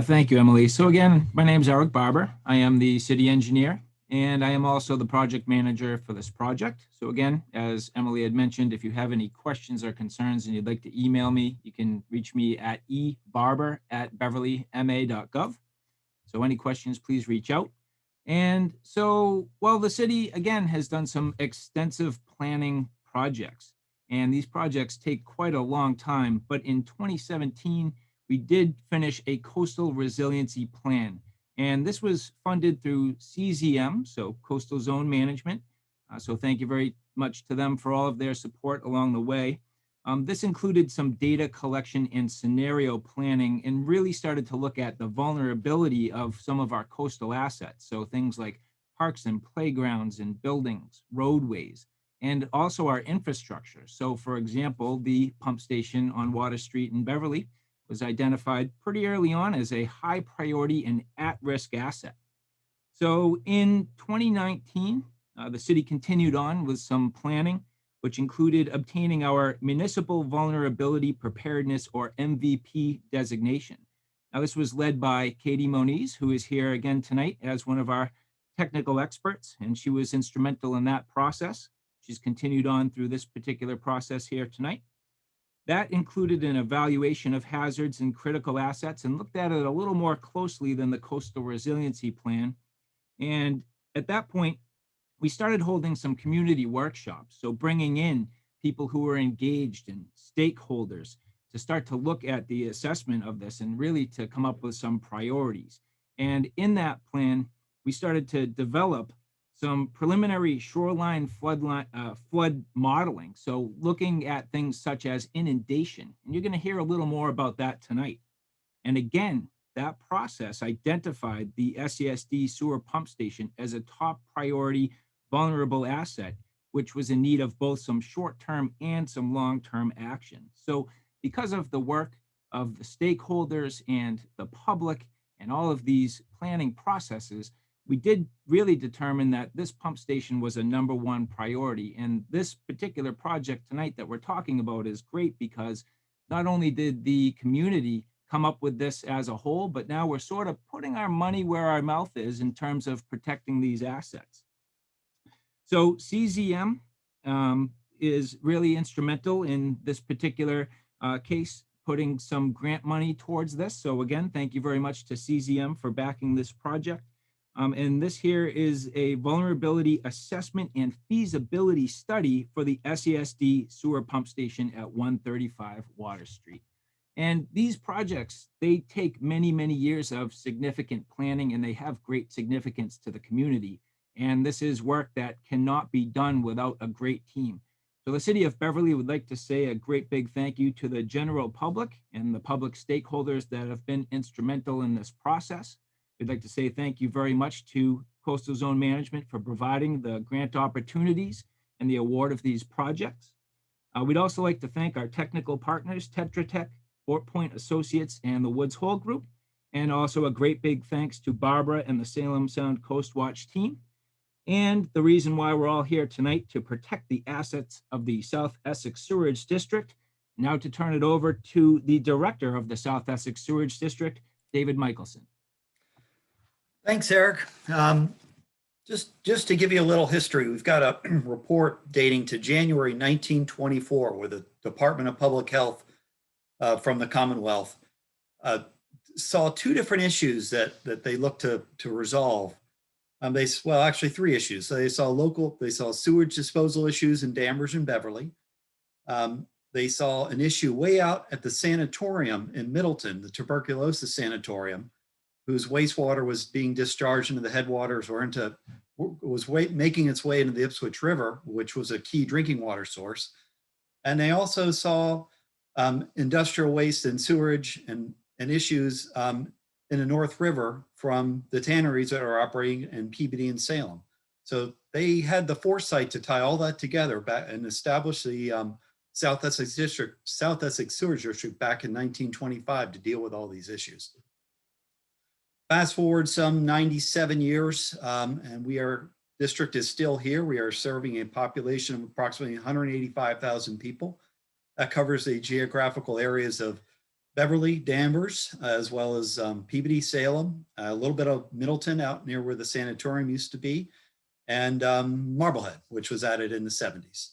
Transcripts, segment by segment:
Thank you, Emily. So again, my name is Eric Barber. I am the city engineer, and I am also the project manager for this project. So again, as Emily had mentioned, if you have any questions or concerns and you'd like to email me, you can reach me at ebarber@beverlyma.gov. So any questions, please reach out. And so, well, the city, again, has done some extensive planning projects, and these projects take quite a long time. But in 2017, we did finish a coastal resiliency plan. And this was funded through CZM, so Coastal Zone Management. So thank you very much to them for all of their support along the way. This included some data collection and scenario planning and really started to look at the vulnerability of some of our coastal assets. So things like parks and playgrounds and buildings, roadways, and also our infrastructure. So for example, the pump station on Water Street in Beverly was identified pretty early on as a high priority and at-risk asset. So in 2019, the city continued on with some planning, which included obtaining our Municipal Vulnerability Preparedness or MVP designation. Now, this was led by Katie Moniz, who is here again tonight as one of our technical experts, and she was instrumental in that process. She's continued on through this particular process here tonight. That included an evaluation of hazards and critical assets and looked at it a little more closely than the Coastal Resiliency Plan. And at that point, we started holding some community workshops. So bringing in people who were engaged and stakeholders to start to look at the assessment of this and really to come up with some priorities. And in that plan, we started to develop some preliminary shoreline flood modeling. So looking at things such as inundation, and you're going to hear a little more about that tonight. And again, that process identified the SESD sewer pump station as a top priority vulnerable asset, which was in need of both some short-term and some long-term action. So because of the work of the stakeholders and the public and all of these planning processes, we did really determine that this pump station was a number one priority. And this particular project tonight that we're talking about is great because not only did the community come up with this as a whole, but now we're sort of putting our money where our mouth is in terms of protecting these assets. So CZM is really instrumental in this particular case, putting some grant money towards this. So again, thank you very much to CZM for backing this project. And this here is a vulnerability assessment and feasibility study for the SESD sewer pump station at 135 Water Street. And these projects, they take many, many years of significant planning, and they have great significance to the community. And this is work that cannot be done without a great team. So the city of Beverly would like to say a great big thank you to the general public and the public stakeholders that have been instrumental in this process. We'd like to say thank you very much to Coastal Zone Management for providing the grant opportunities and the award of these projects. We'd also like to thank our technical partners, Tetra Tech, Fort Point Associates, and the Woods Hole Group. And also a great big thanks to Barbara and the Salem Sound Coast Watch team. And the reason why we're all here tonight, to protect the assets of the South Essex Sewerage District. Now to turn it over to the director of the South Essex Sewerage District, David Michelson. Thanks, Eric. Just to give you a little history, we've got a report dating to January 1924 where the Department of Public Health from the Commonwealth saw two different issues that they looked to resolve. Well, actually three issues. So they saw sewage disposal issues in Danvers and Beverly. They saw an issue way out at the sanatorium in Middleton, the tuberculosis sanatorium, whose wastewater was being discharged into the headwaters or making its way into the Ipswich River, which was a key drinking water source. And they also saw industrial waste and sewerage and issues in the North River from the tanneries that are operating in Peabody and Salem. So they had the foresight to tie all that together back and establish the South Essex Sewerage District back in 1925 to deal with all these issues. Fast forward some 97 years, and district is still here. We are serving a population of approximately 185,000 people. That covers the geographical areas of Beverly, Danvers, as well as Peabody, Salem, a little bit of Middleton out near where the sanatorium used to be, and Marblehead, which was added in the 70s.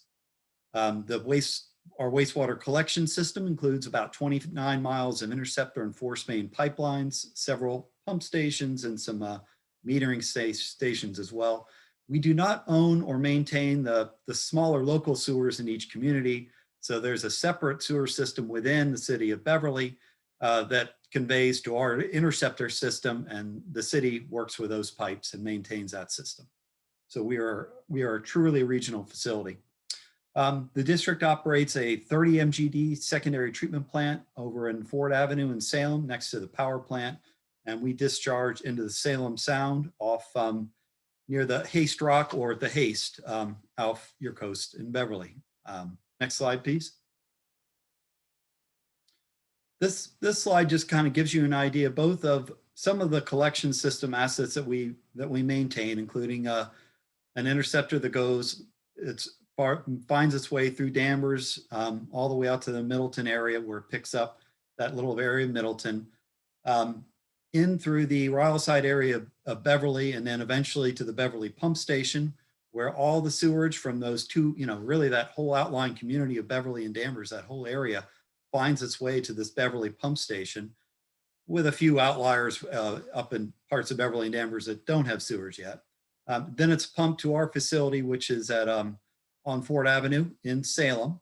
Our wastewater collection system includes about 29 miles of interceptor and force main pipelines, several pump stations, and some metering stations as well. We do not own or maintain the smaller local sewers in each community. So there's a separate sewer system within the city of Beverly that conveys to our interceptor system, and the city works with those pipes and maintains that system. So we are truly a regional facility. The district operates a 30 MGD secondary treatment plant over in Ford Avenue in Salem next to the power plant. And we discharge into the Salem Sound off near the Haste Rock or the Haste off your coast in Beverly. Next slide, please. This slide just kind of gives you an idea both of some of the collection system assets that we maintain, including an interceptor that goes, finds its way through Danvers all the way out to the Middleton area where it picks up that little area of Middleton, in through the Ryleside area of Beverly, and then eventually to the Beverly pump station, where all the sewage from those two, really that whole outlying community of Beverly and Danvers, that whole area finds its way to this Beverly pump station, with a few outliers up in parts of Beverly and Danvers that don't have sewage yet. Then it's pumped to our facility, which is at on Ford Avenue in Salem.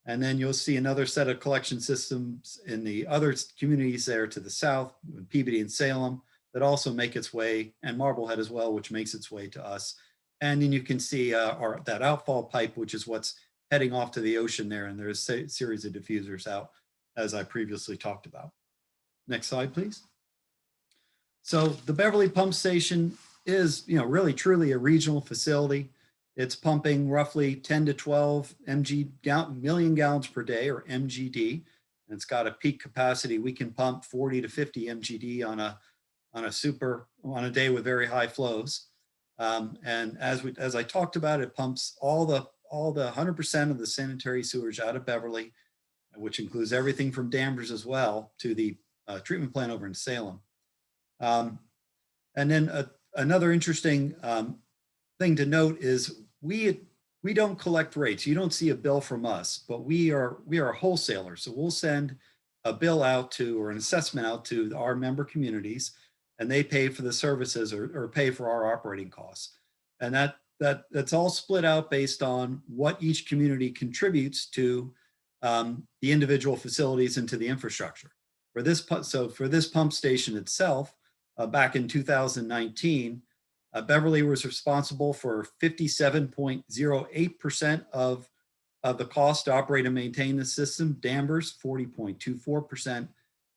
And then you'll see another set of collection systems in the other communities there to the south, Peabody and Salem, that also make its way, and Marblehead as well, which makes its way to us. And then you can see that outfall pipe, which is what's heading off to the ocean there. And there's a series of diffusers out, as I previously talked about. Next slide, please. So the Beverly pump station is, really truly a regional facility. It's pumping roughly 10 to 12 million gallons per day, or MGD. And it's got a peak capacity. We can pump 40 to 50 MGD on a day with very high flows. And as I talked about, it pumps all the 100% of the sanitary sewage out of Beverly, which includes everything from Danvers as well, to the treatment plant over in Salem. And then another interesting thing to note is we don't collect rates. You don't see a bill from us, but we are a wholesaler. So we'll send a bill out to, or an assessment out to our member communities, and they pay for the services or pay for our operating costs. And that's all split out based on what each community contributes to the individual facilities and to the infrastructure. For this pump station itself, back in 2019, Beverly was responsible for 57.08% of the cost to operate and maintain the system, Danvers 40.24%,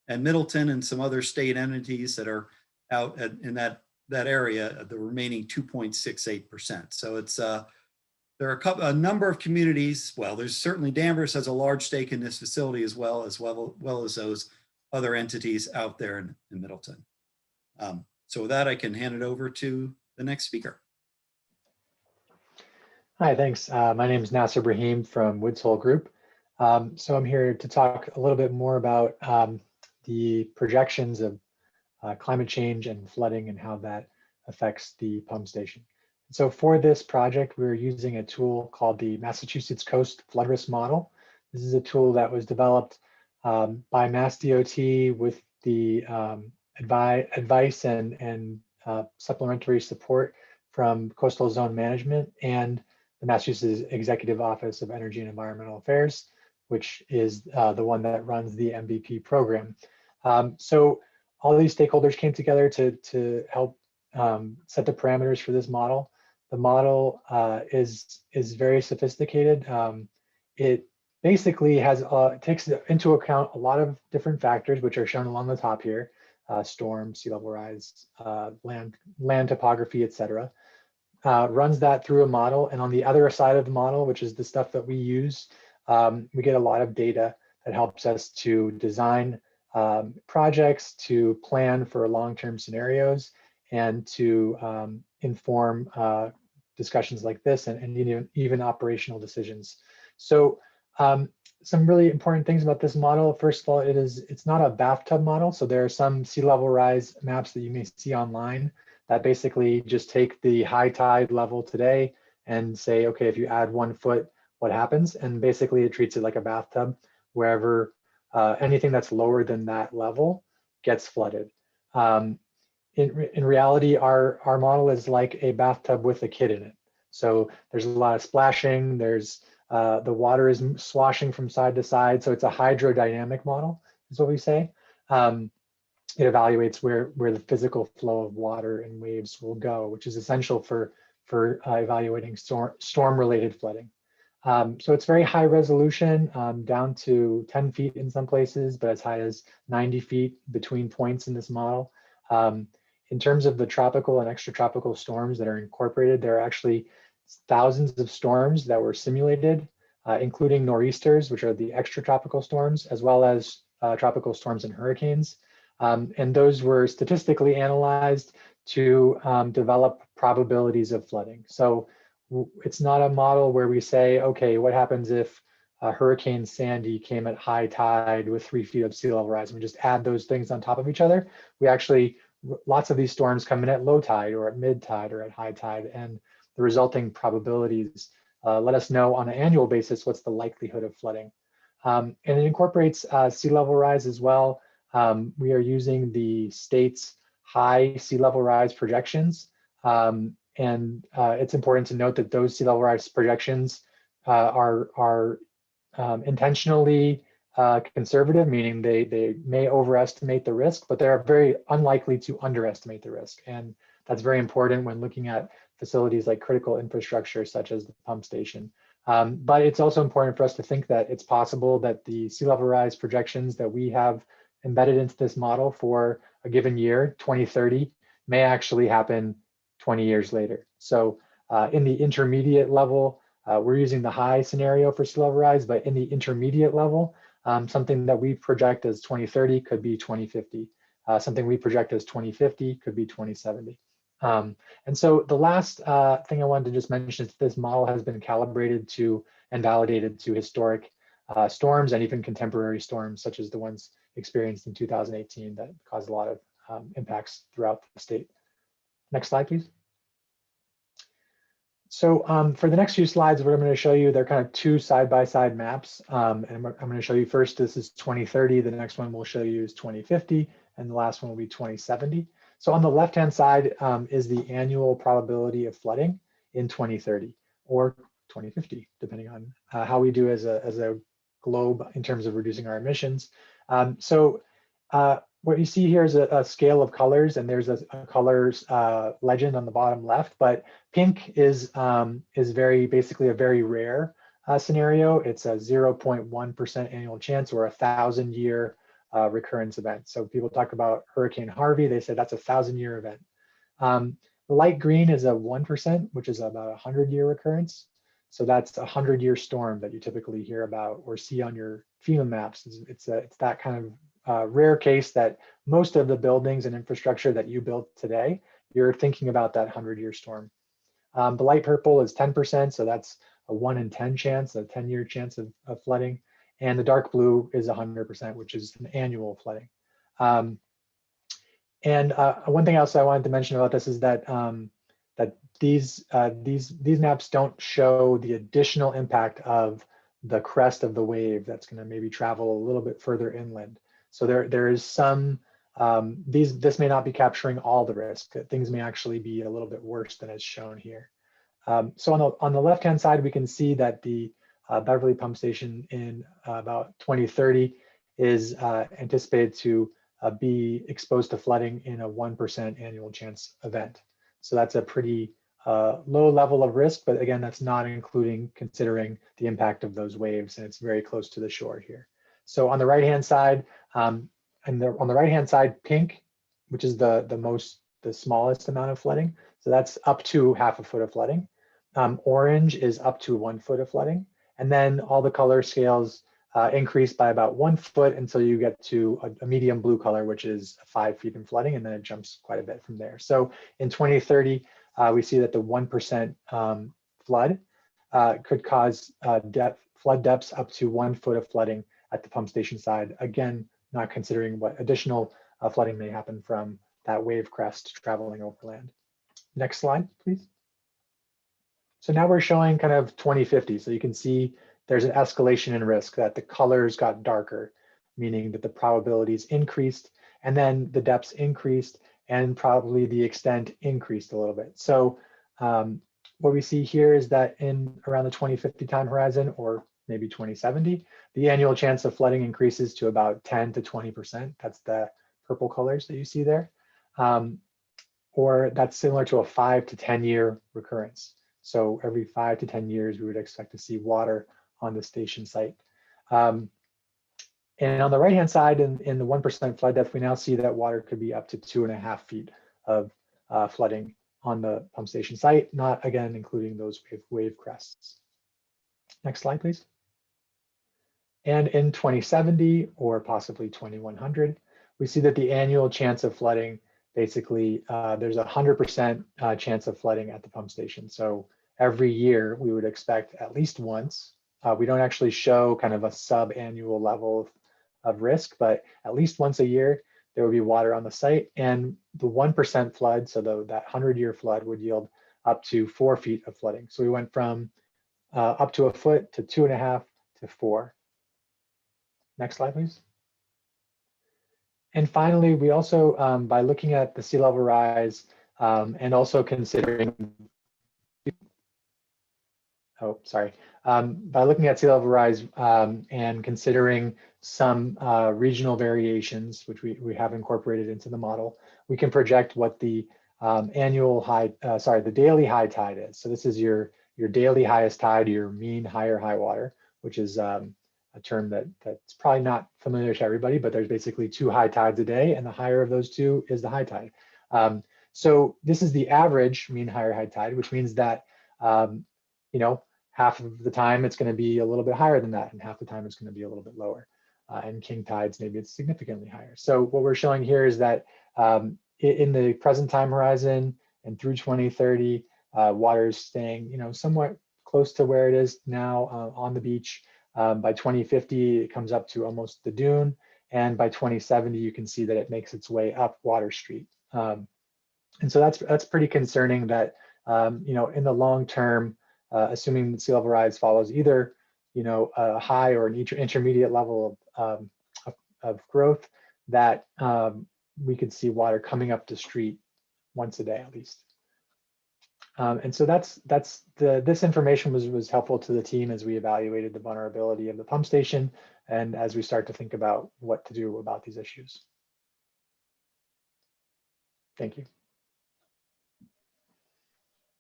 and Middleton and some other state entities that are out in that area, the remaining 2.68%. So it's there are a number of communities. Well, there's certainly Danvers has a large stake in this facility as well as those other entities out there in Middleton. So with that, I can hand it over to the next speaker. Hi, thanks. My name is Nasser Brahim from Woods Hole Group. So I'm here to talk a little bit more about the projections of climate change and flooding and how that affects the pump station. So for this project, we're using a tool called the Massachusetts Coast Flood Risk Model. This is a tool that was developed by Mass DOT with the advice and supplementary support from Coastal Zone Management and the Massachusetts Executive Office of Energy and Environmental Affairs, which is the one that runs the MVP program. So all these stakeholders came together to help set the parameters for this model. The model is very sophisticated. It basically takes into account a lot of different factors, which are shown along the top here. Storm, sea level rise, land topography, etc. Runs that through a model, and on the other side of the model, which is the stuff that we use, we get a lot of data that helps us to design projects, to plan for long-term scenarios, and to inform discussions like this and even operational decisions. So Some really important things about this model. First of all, it's not a bathtub model. So there are some sea level rise maps that you may see online that basically just take the high tide level today and say, okay, if you add 1 foot, what happens? And basically it treats it like a bathtub, wherever anything that's lower than that level gets flooded. In reality, our model is like a bathtub with a kid in it. So there's a lot of splashing, there's the water is swashing from side to side. So it's a hydrodynamic model, is what we say. It evaluates where the physical flow of water and waves will go, which is essential for evaluating storm-related flooding. So it's very high resolution, down to 10 feet in some places, but as high as 90 feet between points in this model. In terms of the tropical and extratropical storms that are incorporated, there are actually thousands of storms that were simulated, including nor'easters, which are the extratropical storms, as well as tropical storms and hurricanes. And those were statistically analyzed to develop probabilities of flooding. So it's not a model where we say, okay, what happens if Hurricane Sandy came at high tide with 3 feet of sea level rise? And we just add those things on top of each other. We actually, lots of these storms come in at low tide or at mid tide or at high tide, and the resulting probabilities let us know on an annual basis what's the likelihood of flooding. And it incorporates sea level rise as well. We are using the state's high sea level rise projections. And it's important to note that those sea level rise projections are intentionally conservative, meaning they may overestimate the risk, but they're very unlikely to underestimate the risk. And that's very important when looking at facilities like critical infrastructure, such as the pump station. But it's also important for us to think that it's possible that the sea level rise projections that we have embedded into this model for a given year, 2030, may actually happen 20 years later. So in the intermediate level, we're using the high scenario for sea level rise, but in the intermediate level, something that we project as 2030 could be 2050. Something we project as 2050 could be 2070. And so the last thing I wanted to just mention is this model has been calibrated to and validated to historic storms and even contemporary storms, such as the ones experienced in 2018 that caused a lot of impacts throughout the state. Next slide, please. So for the next few slides, what I'm going to show you, they're kind of two side-by-side maps. And I'm going to show you first, this is 2030. The next one we'll show you is 2050. And the last one will be 2070. So on the left-hand side is the annual probability of flooding in 2030 or 2050, depending on how we do as a globe in terms of reducing our emissions. What you see here is a scale of colors, and there's a colors legend on the bottom left. But pink is basically a very rare scenario. It's a 0.1% annual chance or a 1,000-year recurrence event. So people talk about Hurricane Harvey. They say that's a 1,000-year event. The light green is a 1%, which is about a 100-year recurrence. So that's a 100-year storm that you typically hear about or see on your FEMA maps. It's that kind of rare case that most of the buildings and infrastructure that you build today, you're thinking about that 100-year storm. The light purple is 10%, so that's a 1 in 10 chance, a 10-year chance of flooding. And the dark blue is 100%, which is an annual flooding. One thing else I wanted to mention about this is that these maps don't show the additional impact of the crest of the wave that's going to maybe travel a little bit further inland. So there is some, this may not be capturing all the risk. Things may actually be a little bit worse than is shown here. So on the left-hand side, we can see that the Beverly Pump Station in about 2030 is anticipated to be exposed to flooding in a 1% annual chance event. So that's a pretty low level of risk, but again, that's not considering the impact of those waves, and it's very close to the shore here. So on the right-hand side, on the right-hand side, pink, which is the smallest amount of flooding. So that's up to 1/2 foot of flooding. Orange is up to 1 foot of flooding. And then all the color scales increase by about 1 foot until you get to a medium blue color, which is 5 feet in flooding, and then it jumps quite a bit from there. So in 2030, we see that the 1% flood could cause death flood depths up to 1 foot of flooding at the pump station side. Again, not considering what additional flooding may happen from that wave crest traveling overland. Next slide, please. So now we're showing kind of 2050. So you can see there's an escalation in risk, that the colors got darker, meaning that the probabilities increased, and then the depths increased, and probably the extent increased a little bit. So what we see here is that in around the 2050 time horizon, or maybe 2070, the annual chance of flooding increases to about 10 to 20%. That's the purple colors that you see there. Or that's similar to a 5 to 10 year recurrence. So every 5 to 10 years, we would expect to see water on the station site. And on the right-hand side, in the 1% flood depth, we now see that water could be up to 2.5 feet of flooding on the pump station site, not again, including those wave crests. Next slide, please. And in 2070, or possibly 2100, we see that the annual chance of flooding, basically, there's a 100% chance of flooding at the pump station. So every year we would expect at least once. We don't actually show kind of a sub-annual level of risk, but at least once a year, there would be water on the site. And the 1% flood, so that 100-year flood would yield up to 4 feet of flooding. So we went from up to a foot to 2.5 to 4. Next slide, please. And finally, we also, by looking at the sea level rise and also considering, by looking at sea level rise and considering some regional variations, which we have incorporated into the model, we can project what the the daily high tide is. So this is your daily highest tide, your mean higher high water, which is a term that's probably not familiar to everybody, but there's basically 2 high tides a day, and the higher of those 2 is the high tide. So this is the average mean higher high tide, which means that half of the time it's going to be a little bit higher than that, and half the time it's going to be a little bit lower. And king tides, maybe it's significantly higher. So what we're showing here is that in the present time horizon and through 2030, water is staying, somewhat close to where it is now on the beach. By 2050, it comes up to almost the dune, and by 2070, you can see that it makes its way up Water Street. And so that's pretty concerning that in the long term, assuming sea level rise follows either a high or an intermediate level of growth, that we could see water coming up the street once a day at least. And so this information was helpful to the team as we evaluated the vulnerability of the pump station and as we start to think about what to do about these issues. Thank you.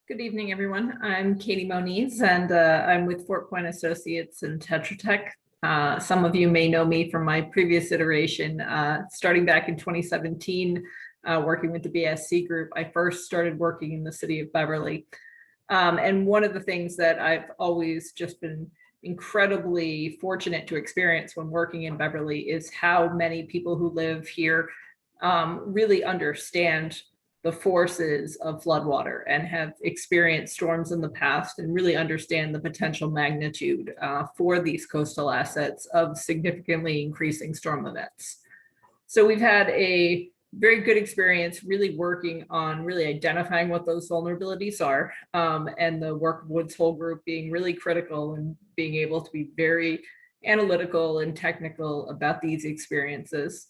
Good evening, everyone. I'm Katie Moniz, and I'm with Fort Point Associates and Tetra Tech. Some of you may know me from my previous iteration, starting back in 2017, working with the BSC group. I first started working in the city of Beverly. And one of the things that I've always just been incredibly fortunate to experience when working in Beverly is how many people who live here really understand the forces of floodwater and have experienced storms in the past and really understand the potential magnitude for these coastal assets of significantly increasing storm events. So we've had a very good experience really working on really identifying what those vulnerabilities are, and the work of Woods Hole Group being really critical and being able to be very analytical and technical about these experiences.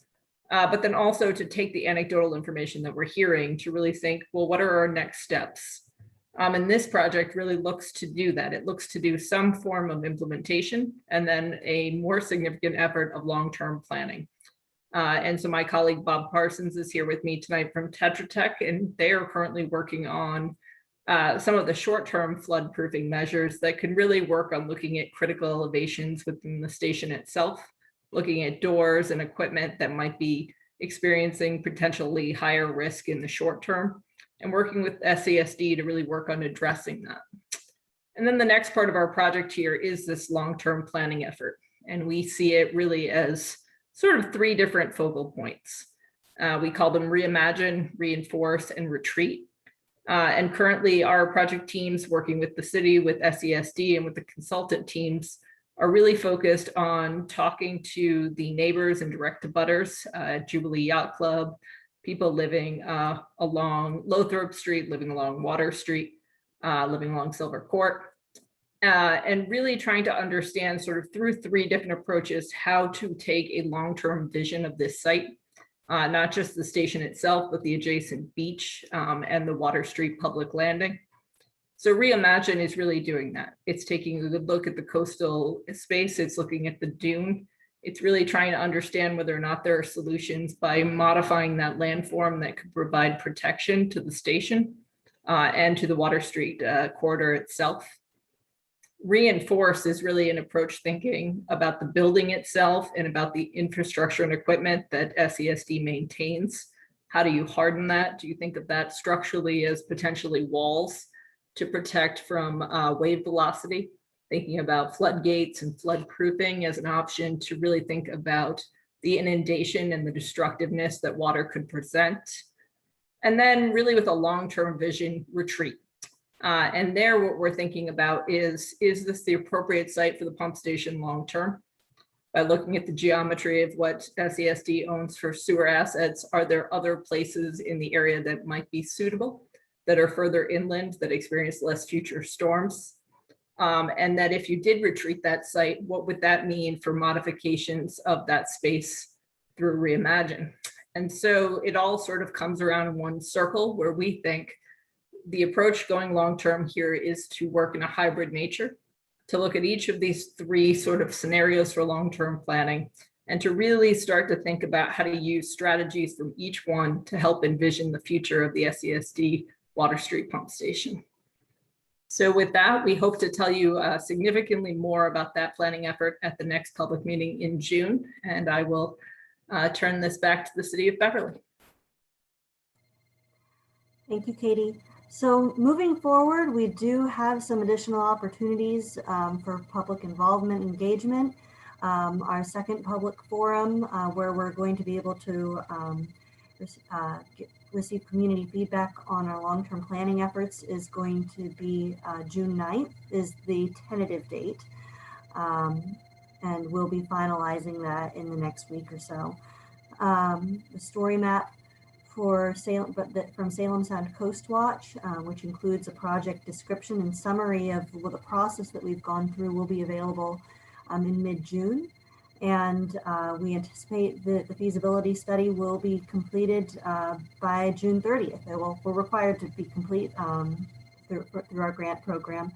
But then also to take the anecdotal information that we're hearing to really think, well, what are our next steps? And this project really looks to do that. It looks to do some form of implementation and then a more significant effort of long-term planning. And so my colleague Bob Parsons is here with me tonight from Tetra Tech, and they are currently working on some of the short-term flood proofing measures that can really work on looking at critical elevations within the station itself, looking at doors and equipment that might be experiencing potentially higher risk in the short term, and working with SESD to really work on addressing that. And then the next part of our project here is this long-term planning effort. And we see it really as sort of 3 different focal points. We call them reimagine, reinforce, and retreat. And currently our project teams working with the city, with SESD, and with the consultant teams are really focused on talking to the neighbors and direct abutters, Jubilee Yacht Club, people living along Lothrop Street, living along Water Street, living along Silver Court, and really trying to understand sort of through 3 different approaches how to take a long-term vision of this site, not just the station itself, but the adjacent beach and the Water Street public landing. So Reimagine is really doing that. It's taking a good look at the coastal space. It's looking at the dune. It's really trying to understand whether or not there are solutions by modifying that landform that could provide protection to the station and to the Water Street corridor itself. Reinforce is really an approach thinking about the building itself and about the infrastructure and equipment that SESD maintains. How do you harden that? Do you think of that structurally as potentially walls to protect from wave velocity? Thinking about floodgates and flood proofing as an option to really think about the inundation and the destructiveness that water could present. And then really with a long-term vision, retreat. And there what we're thinking about is this the appropriate site for the pump station long-term? By looking at the geometry of what SESD owns for sewer assets, are there other places in the area that might be suitable, that are further inland, that experience less future storms? And that if you did retreat that site, what would that mean for modifications of that space through Reimagine? And so it all sort of comes around in one circle where we think the approach going long-term here is to work in a hybrid nature, to look at each of these 3 sort of scenarios for long-term planning, and to really start to think about how to use strategies from each one to help envision the future of the SESD Water Street pump station. So with that, we hope to tell you significantly more about that planning effort at the next public meeting in June. And I will turn this back to the City of Beverly. Thank you, Katie. So moving forward, we do have some additional opportunities for public involvement engagement. Our second public forum where we're going to be able to receive community feedback on our long-term planning efforts is going to be June 9th is the tentative date. And we'll be finalizing that in the next week or so. The story map for Salem, from Salem Sound Coast Watch, which includes a project description and summary of the process that we've gone through, will be available in mid-June. And we anticipate that the feasibility study will be completed by June 30th. We're required to be complete through our grant program.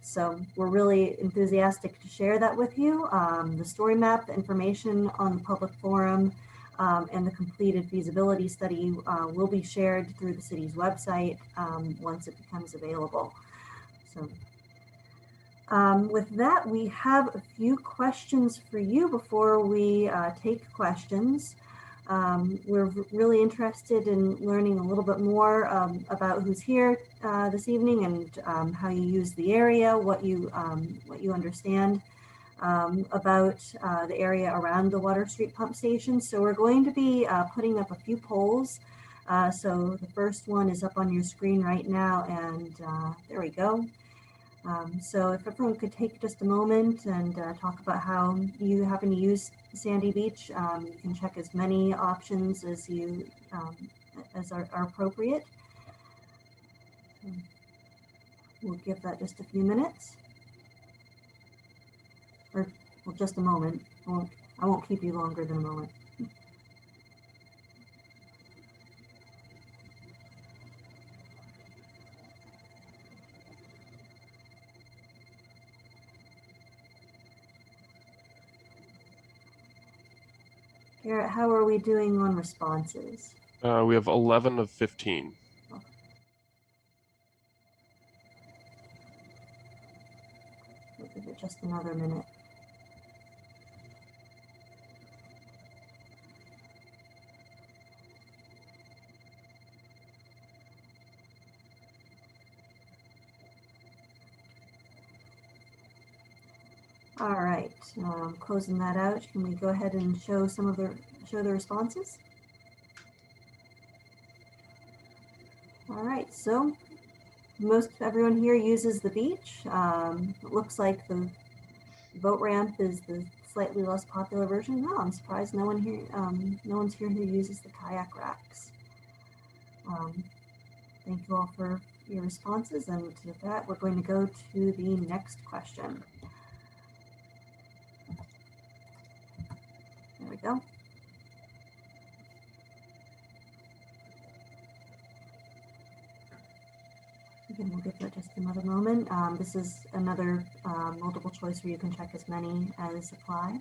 So we're really enthusiastic to share that with you. The story map, the information on the public forum, and the completed feasibility study will be shared through the city's website once it becomes available. So with that, we have a few questions for you before we take questions. We're really interested in learning a little bit more about who's here this evening and how you use the area, what you understand about the area around the Water Street pump station. So we're going to be putting up a few polls. So the first one is up on your screen right now, and there we go. So if everyone could take just a moment and talk about how you happen to use Sandy Beach, you can check as many options as you as are appropriate. We'll give that just a few minutes, or well, just a moment. I won't keep you longer than a moment. Garrett, how are we doing on responses? We have 11 of 15. Okay. We'll give it just another minute. All right, closing that out. Can we go ahead and show some of the responses? All right, so most everyone here uses the beach. It looks like the Boat ramp is the slightly less popular version. No, I'm surprised no one here, no one's here who uses the kayak racks. Thank you all for your responses, and with that, we're going to go to the next question. There we go. Again, we'll give that just another moment. This is another multiple choice where you can check as many as apply.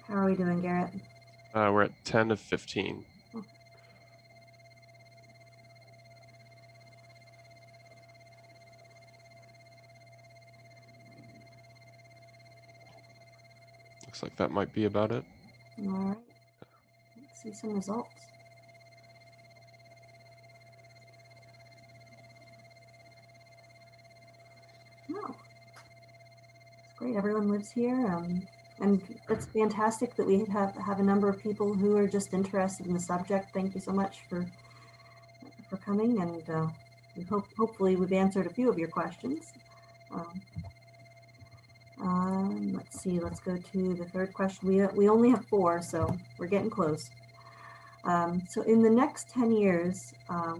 How are we doing, Garrett? We're at 10 of 15. Looks like that might be about it. All right. Let's see some results. Oh, it's great. Everyone lives here. And it's fantastic that we have a number of people who are just interested in the subject. Thank you so much for coming, and we hopefully we've answered a few of your questions. Let's see. Let's go to the third question. We only have 4, so we're getting close. So in the next 10 years,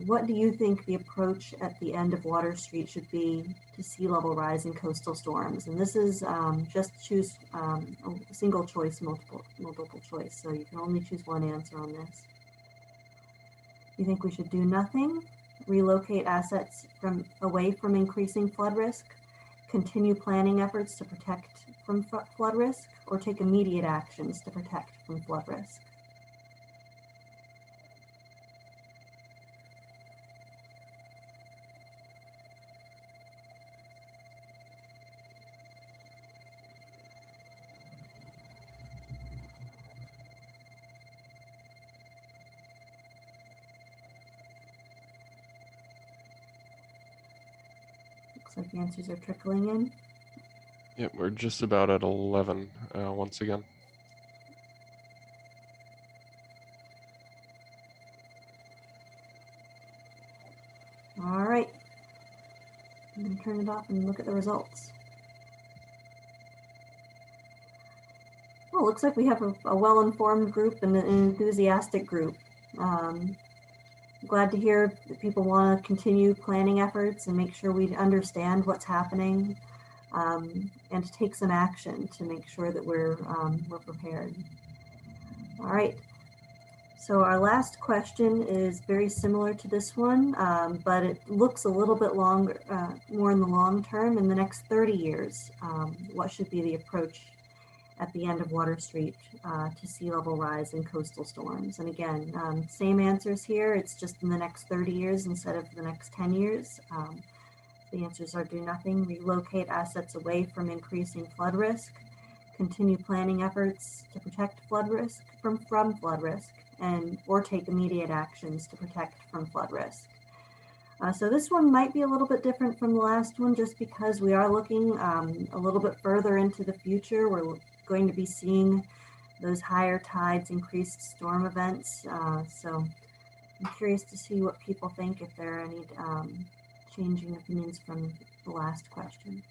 what do you think the approach at the end of Water Street should be to sea level rise and coastal storms? And this is just choose a single choice, multiple choice. So you can only choose one answer on this. You think we should do nothing, relocate assets away from increasing flood risk, continue planning efforts to protect from flood risk, or take immediate actions to protect from flood risk? Looks like the answers are trickling in. Yep, we're just about at 11 once again. All right. I'm going to turn it off and look at the results. Well, it looks like we have a well-informed group and an enthusiastic group. Glad to hear that people want to continue planning efforts and make sure we understand what's happening, and to take some action to make sure that we're prepared. All right. So our last question is very similar to this one, but it looks a little bit longer, more in the long term. In the next 30 years, what should be the approach at the end of Water Street to sea level rise and coastal storms? And again, same answers here. It's just in the next 30 years instead of the next 10 years. The answers are do nothing, relocate assets away from increasing flood risk, continue planning efforts to protect flood risk from flood risk, or take immediate actions to protect from flood risk. So this one might be a little bit different from the last one just because we are looking a little bit further into the future. We're going to be seeing those higher tides, increased storm events. So I'm curious to see what people think, if there are any changing opinions from the last question.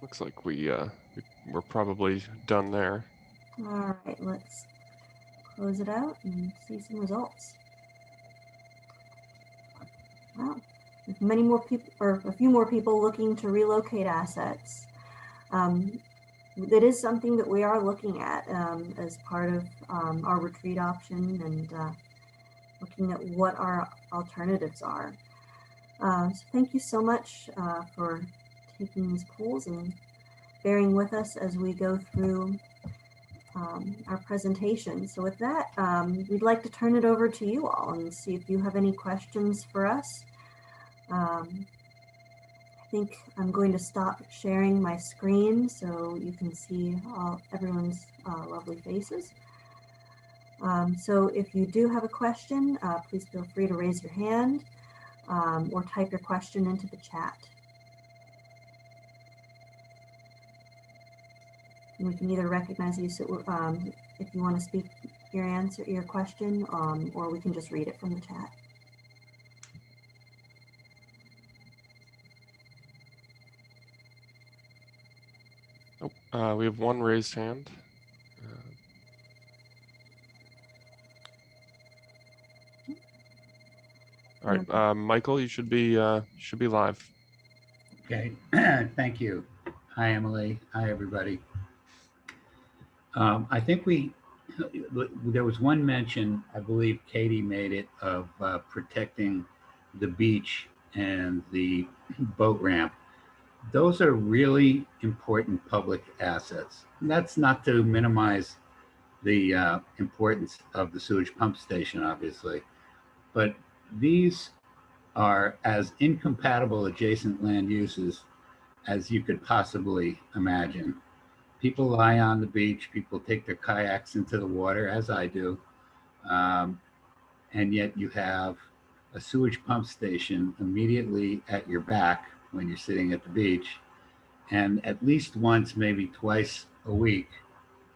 Looks like we're probably done there. All right, let's close it out and see some results. Wow, with many more people, or a few more people looking to relocate assets. That is something that we are looking at as part of our retreat option, and looking at what our alternatives are. So thank you so much for taking these polls and bearing with us as we go through our presentation. So with that, we'd like to turn it over to you all and see if you have any questions for us. I think I'm going to stop sharing my screen so you can see everyone's lovely faces. So if you do have a question, please feel free to raise your hand or type your question into the chat. And we can either recognize you so, if you want to speak your question, or we can just read it from the chat. Oh, we have one raised hand. All right, Michael, you should be live. Okay, thank you. Hi, Emily. Hi, everybody. I think there was one mention, I believe Katie made it, of protecting the beach and the boat ramp. Those are really important public assets. And that's not to minimize the importance of the sewage pump station, obviously, but these are as incompatible adjacent land uses as you could possibly imagine. People lie on the beach, people take their kayaks into the water, as I do, and yet you have a sewage pump station immediately at your back when you're sitting at the beach. And at least once, maybe twice a week,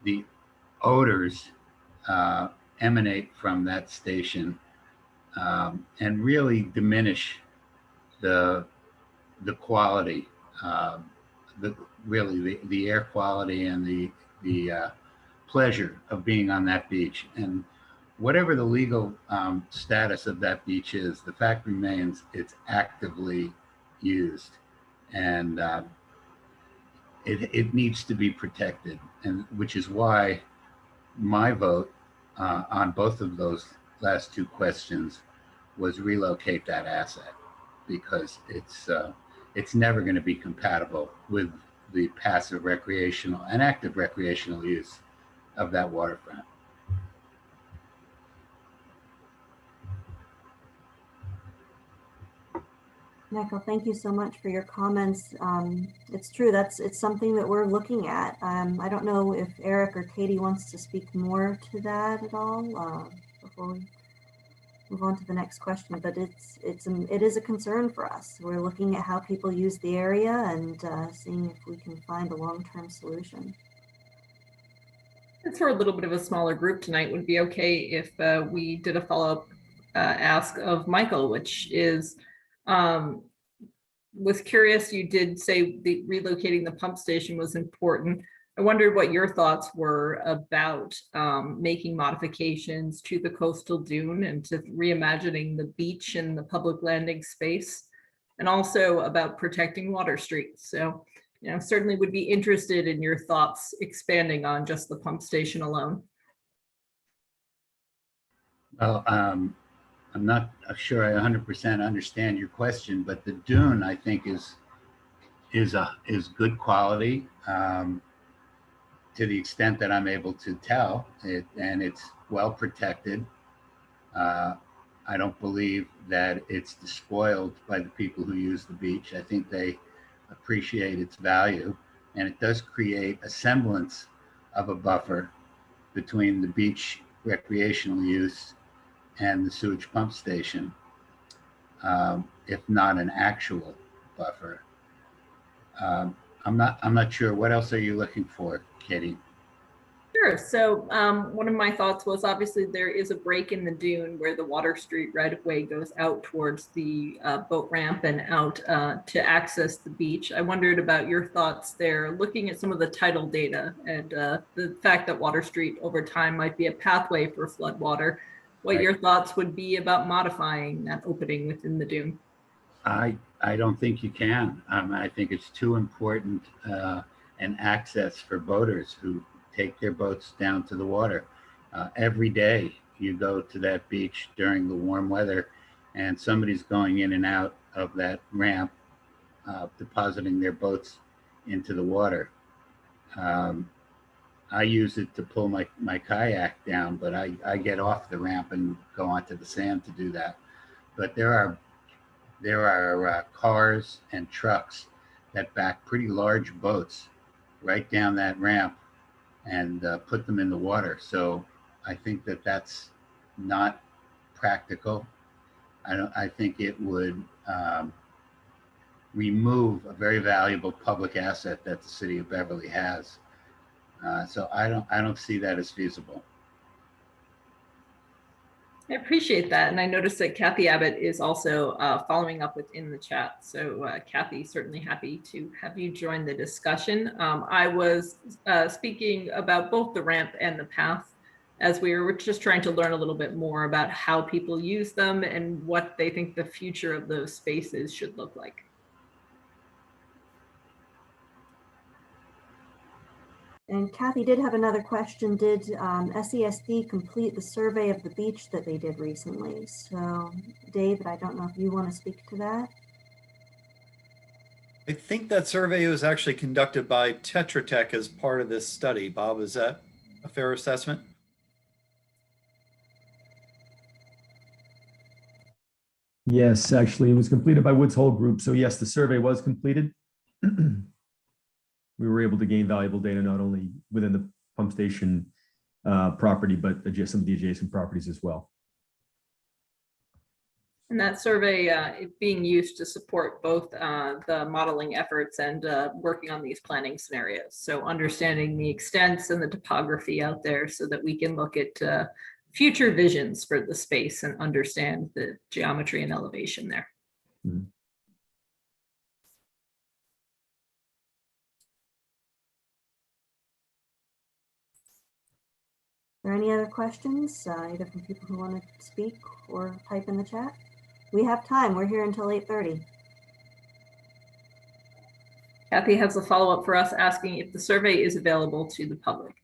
the odors emanate from that station and really diminish the quality, the air quality and the pleasure of being on that beach. And whatever the legal status of that beach is, the fact remains it's actively used, and it needs to be protected. And which is why my vote on both of those last two questions was relocate that asset, because it's never going to be compatible with the passive recreational and active recreational use of that waterfront. Michael, thank you so much for your comments. It's true, it's something that we're looking at. I don't know if Eric or Katie wants to speak more to that at all before we move on to the next question, but it is a concern for us. We're looking at how people use the area and seeing if we can find a long-term solution. For a little bit of a smaller group tonight, would be okay if we did a follow-up ask of Michael, which is, was curious, you did say relocating the pump station was important. I wondered what your thoughts were about making modifications to the coastal dune and to reimagining the beach and the public landing space, and also about protecting Water Street. So, certainly would be interested in your thoughts expanding on just the pump station alone. Well, I'm not sure I 100% understand your question, but the dune, I think, is good quality to the extent that I'm able to tell it, and it's well protected. I don't believe that it's despoiled by the people who use the beach. I think they appreciate its value, and it does create a semblance of a buffer between the beach recreational use and the sewage pump station, if not an actual buffer. I'm not sure. What else are you looking for, Katie? Sure. So one of my thoughts was, obviously there is a break in the dune where the Water Street right-of-way goes out towards the boat ramp and out to access the beach. I wondered about your thoughts there, looking at some of the tidal data and the fact that Water Street over time might be a pathway for floodwater. What your thoughts would be about modifying that opening within the dune? I don't think you can. I think it's too important an access for boaters who take their boats down to the water. Every day you go to that beach during the warm weather and somebody's going in and out of that ramp, depositing their boats into the water. I use it to pull my kayak down, but I get off the ramp and go onto the sand to do that. But there are cars and trucks that back pretty large boats right down that ramp and put them in the water. So I think that that's not practical. I think it would remove a very valuable public asset that the city of Beverly has. So I don't see that as feasible. I appreciate that. And I noticed that Kathy Abbott is also following up within the chat. So Kathy, certainly happy to have you join the discussion. I was speaking about both the ramp and the path as we were just trying to learn a little bit more about how people use them and what they think the future of those spaces should look like. And Kathy did have another question. Did SESD complete the survey of the beach that they did recently? So David, I don't know if you want to speak to that. I think that survey was actually conducted by Tetra Tech as part of this study. Bob, is that a fair assessment? Yes, actually, it was completed by Woods Hole Group. So yes, the survey was completed. We were able to gain valuable data not only within the pump station property, but some of the adjacent properties as well. And that survey being used to support both the modeling efforts and working on these planning scenarios. So understanding the extents and the topography out there so that we can look at future visions for the space and understand the geometry and elevation there. Mm-hmm. Are there any other questions, either from people who want to speak or type in the chat? We have time. We're here until 8:30. Kathy has a follow-up for us asking if the survey is available to the public.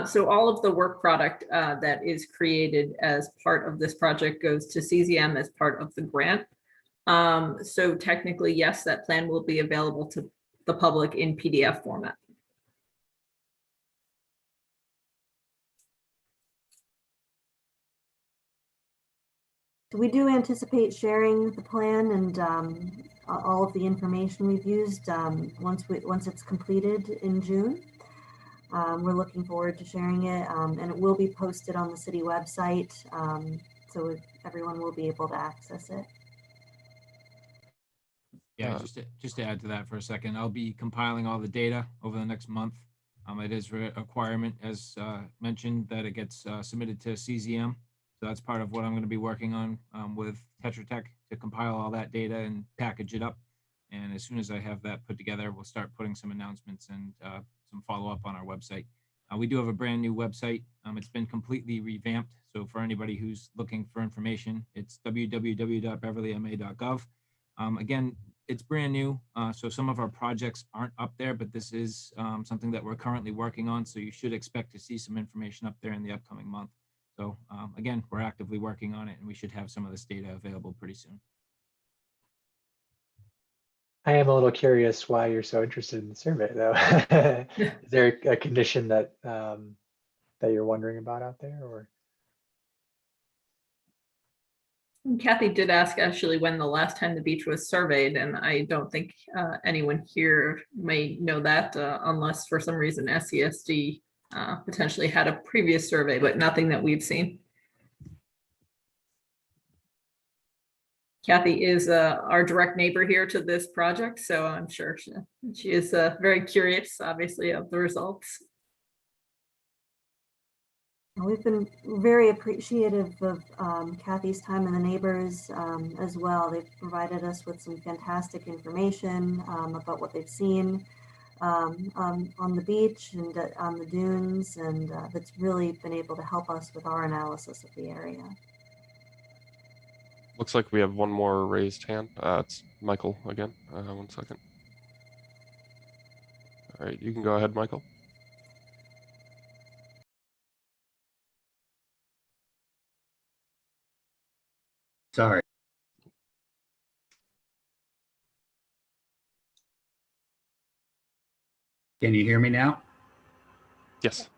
So all of the work product that is created as part of this project goes to CZM as part of the grant. So technically, yes, that plan will be available to the public in PDF format. So we do anticipate sharing the plan and all of the information we've used once it's completed in June. We're looking forward to sharing it, and it will be posted on the city website, so everyone will be able to access it. Yeah, just to add to that for a second, I'll be compiling all the data over the next month. It is a requirement, as mentioned, that it gets submitted to CZM. So that's part of what I'm going to be working on with Tetra Tech to compile all that data and package it up. And as soon as I have that put together, we'll start putting some announcements and some follow-up on our website. We do have a brand new website. It's been completely revamped. So for anybody who's looking for information, it's www.beverlyma.gov. Again, it's brand new. So some of our projects aren't up there, but this is something that we're currently working on. So you should expect to see some information up there in the upcoming month. So again, we're actively working on it, and we should have some of this data available pretty soon. I am a little curious why you're so interested in the survey, though. Is there a condition that that you're wondering about out there, or? Kathy did ask actually when the last time the beach was surveyed, and I don't think anyone here may know that unless for some reason SESD potentially had a previous survey, but nothing that we've seen. Kathy is our direct neighbor here to this project, so I'm sure she is very curious, obviously, of the results. We've been very appreciative of Kathy's time and the neighbors as well. They've provided us with some fantastic information about what they've seen on the beach and on the dunes, and that's really been able to help us with our analysis of the area. Looks like we have one more raised hand. It's Michael again. 1 second. All right, you can go ahead, Michael. Sorry. Can you hear me now? Yes.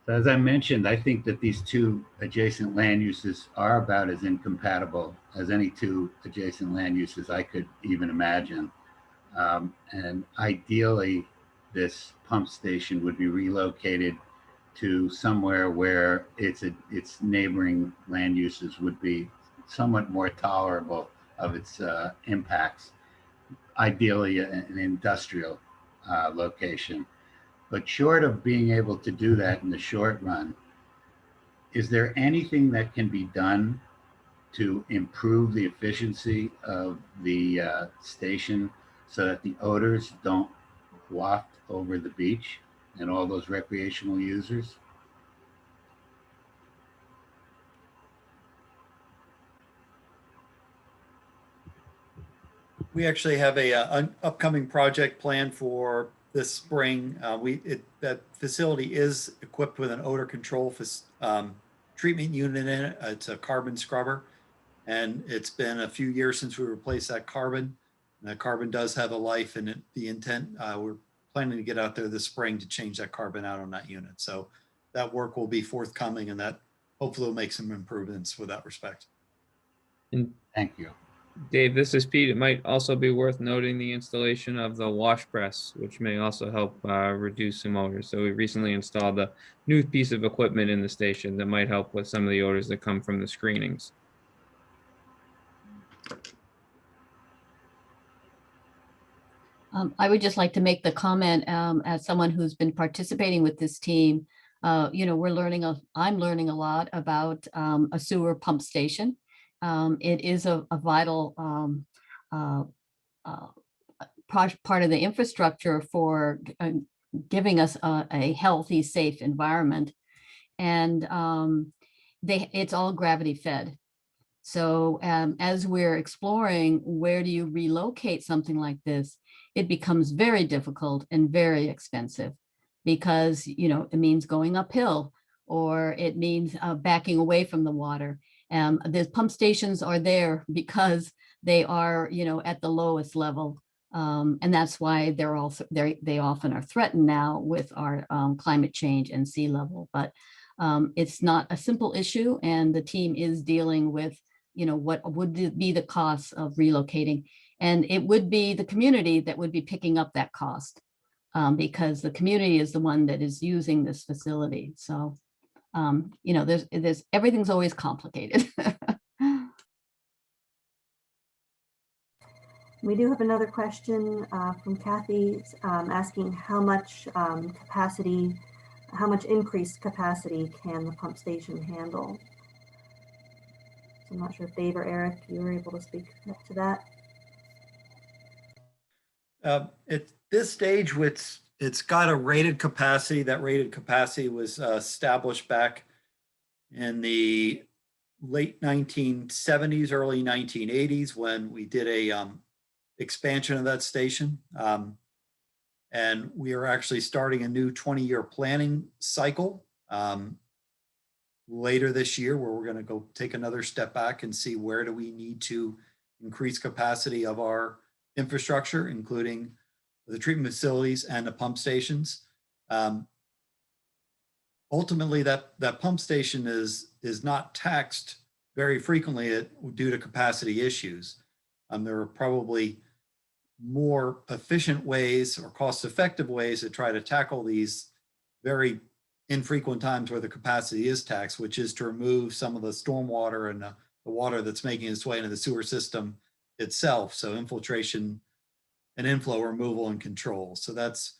So as I mentioned, I think that these two adjacent land uses are about as incompatible as any two adjacent land uses I could even imagine. And ideally, this pump station would be relocated to somewhere where its neighboring land uses would be somewhat more tolerable of its impacts, ideally an industrial location. But short of being able to do that in the short run, is there anything that can be done to improve the efficiency of the station so that the odors don't waft over the beach and all those recreational users? We actually have an upcoming project planned for this spring. That facility is equipped with an odor control treatment unit in it. It's a carbon scrubber, and it's been a few years since we replaced that carbon. And that carbon does have a life, and the intent, we're planning to get out there this spring to change that carbon out on that unit. So that work will be forthcoming, and that hopefully will make some improvements with that respect. And Thank you. Dave, this is Pete. It might also be worth noting the installation of the wash press, which may also help reduce some odors. So we recently installed a new piece of equipment in the station that might help with some of the odors that come from the screenings. I would just like to make the comment as someone who's been participating with this team. I'm learning a lot about a sewer pump station. It is a vital part of the infrastructure for giving us a healthy, safe environment. And it's all gravity fed. So as we're exploring where do you relocate something like this, it becomes very difficult and very expensive because, it means going uphill or it means backing away from the water. The pump stations are there because they are, at the lowest level. And that's why they often are threatened now with our climate change and sea level. But it's not a simple issue, and the team is dealing with what would be the cost of relocating. And it would be the community that would be picking up that cost because the community is the one that is using this facility. So, there's everything's always complicated. We do have another question from Kathy asking how much increased capacity can the pump station handle? So I'm not sure if Dave or Eric, you were able to speak to that. At this stage, it's got a rated capacity. That rated capacity was established back in the late 1970s, early 1980s when we did a expansion of that station. And we are actually starting a new 20-year planning cycle later this year, where we're going to go take another step back and see where do we need to increase capacity of our infrastructure, including the treatment facilities and the pump stations. Ultimately, that pump station is not taxed very frequently due to capacity issues. There are probably more efficient ways or cost-effective ways to try to tackle these very infrequent times where the capacity is taxed, which is to remove some of the stormwater and the water that's making its way into the sewer system itself. So infiltration and inflow removal and control. So that's,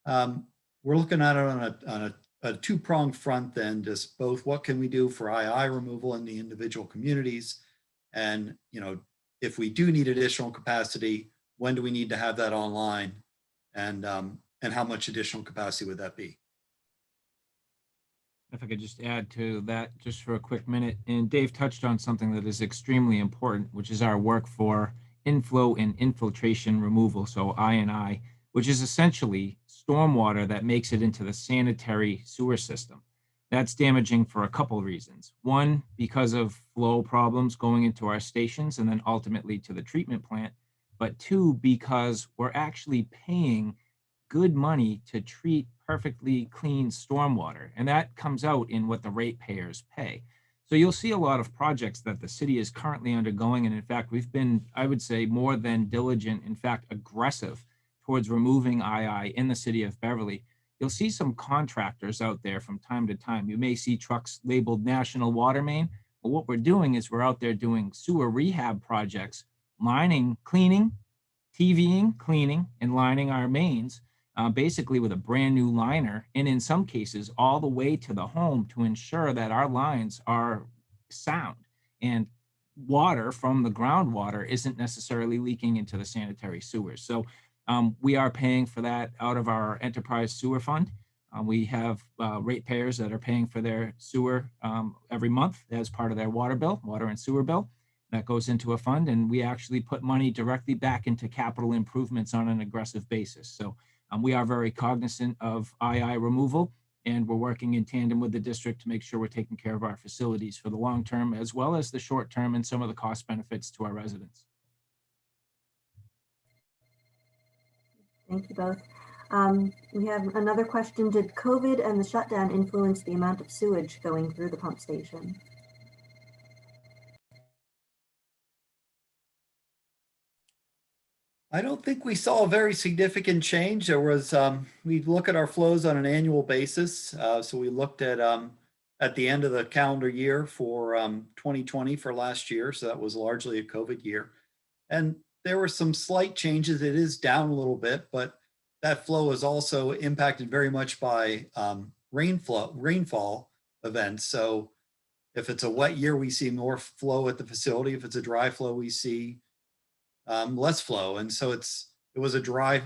we're looking at it on a two-pronged front then, just both what can we do for II removal in the individual communities, and if we do need additional capacity, when do we need to have that online, and how much additional capacity would that be? If I could just add to that just for a quick minute, and Dave touched on something that is extremely important, which is our work for inflow and infiltration removal, so I&I, which is essentially stormwater that makes it into the sanitary sewer system. That's damaging for a couple of reasons. One, because of flow problems going into our stations and then ultimately to the treatment plant. But two, because we're actually paying good money to treat perfectly clean stormwater. And that comes out in what the ratepayers pay. So you'll see a lot of projects that the city is currently undergoing. And in fact, we've been, I would say, more than diligent, in fact, aggressive towards removing II in the city of Beverly. You'll see some contractors out there from time to time. You may see trucks labeled National Water Main. But what we're doing is we're out there doing sewer rehab projects, lining, cleaning, TVing, cleaning, and lining our mains, basically with a brand new liner, and in some cases all the way to the home to ensure that our lines are sound and water from the groundwater isn't necessarily leaking into the sanitary sewers. So we are paying for that out of our enterprise sewer fund. We have ratepayers that are paying for their sewer every month as part of their water bill, water and sewer bill. That goes into a fund, and we actually put money directly back into capital improvements on an aggressive basis. So we are very cognizant of II removal, and we're working in tandem with the district to make sure we're taking care of our facilities for the long term, as well as the short term and some of the cost benefits to our residents. Thank you both. We have another question. Did COVID and the shutdown influence the amount of sewage going through the pump station? I don't think we saw a very significant change. There was, we look at our flows on an annual basis. So we looked at the end of the calendar year for 2020 for last year. So that was largely a COVID year. And there were some slight changes. It is down a little bit, but that flow is also impacted very much by rainfall events. So if it's a wet year, we see more flow at the facility. If it's a dry flow, we see less flow. And so it was a dry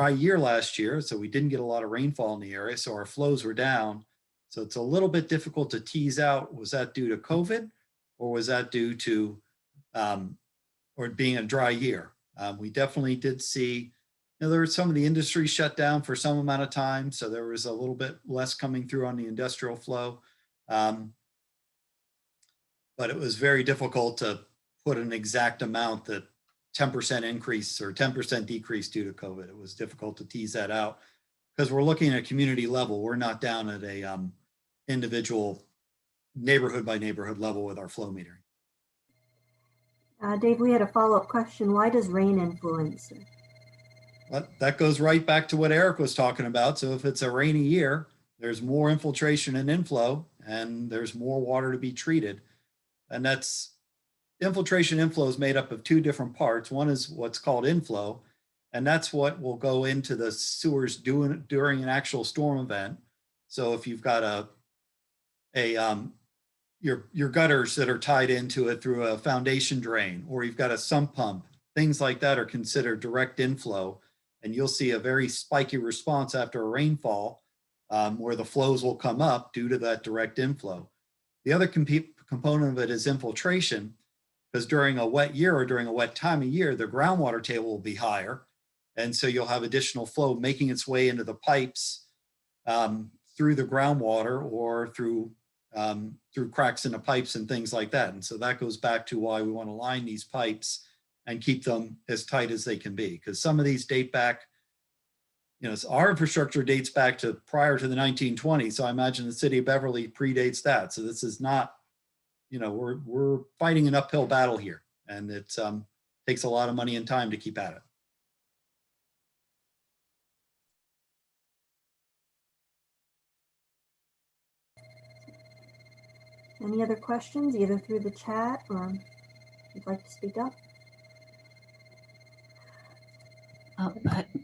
year last year. So we didn't get a lot of rainfall in the area. So our flows were down. So it's a little bit difficult to tease out, was that due to COVID or was that due to, or being a dry year? We definitely did see, there was some of the industry shut down for some amount of time. So there was a little bit less coming through on the industrial flow. But it was very difficult to put an exact amount that 10% increase or 10% decrease due to COVID. It was difficult to tease that out because we're looking at a community level. We're not down at a individual neighborhood by neighborhood level with our flow metering. Dave, we had a follow-up question. Why does rain influence? That goes right back to what Eric was talking about. So if it's a rainy year, there's more infiltration and inflow, and there's more water to be treated. And that's infiltration inflow is made up of two different parts. One is what's called inflow, and that's what will go into the sewers during an actual storm event. So if you've got your gutters that are tied into it through a foundation drain, or you've got a sump pump, things like that are considered direct inflow. And you'll see a very spiky response after a rainfall where the flows will come up due to that direct inflow. The other component of it is infiltration, because during a wet year or during a wet time of year, the groundwater table will be higher. And so you'll have additional flow making its way into the pipes through the groundwater or through cracks in the pipes and things like that. And so that goes back to why we want to line these pipes and keep them as tight as they can be. Because some of these date back, our infrastructure dates back to prior to the 1920s. So I imagine the city of Beverly predates that. So this is not, we're fighting an uphill battle here, and it takes a lot of money and time to keep at it. Any other questions, either through the chat or if you'd like to speak up?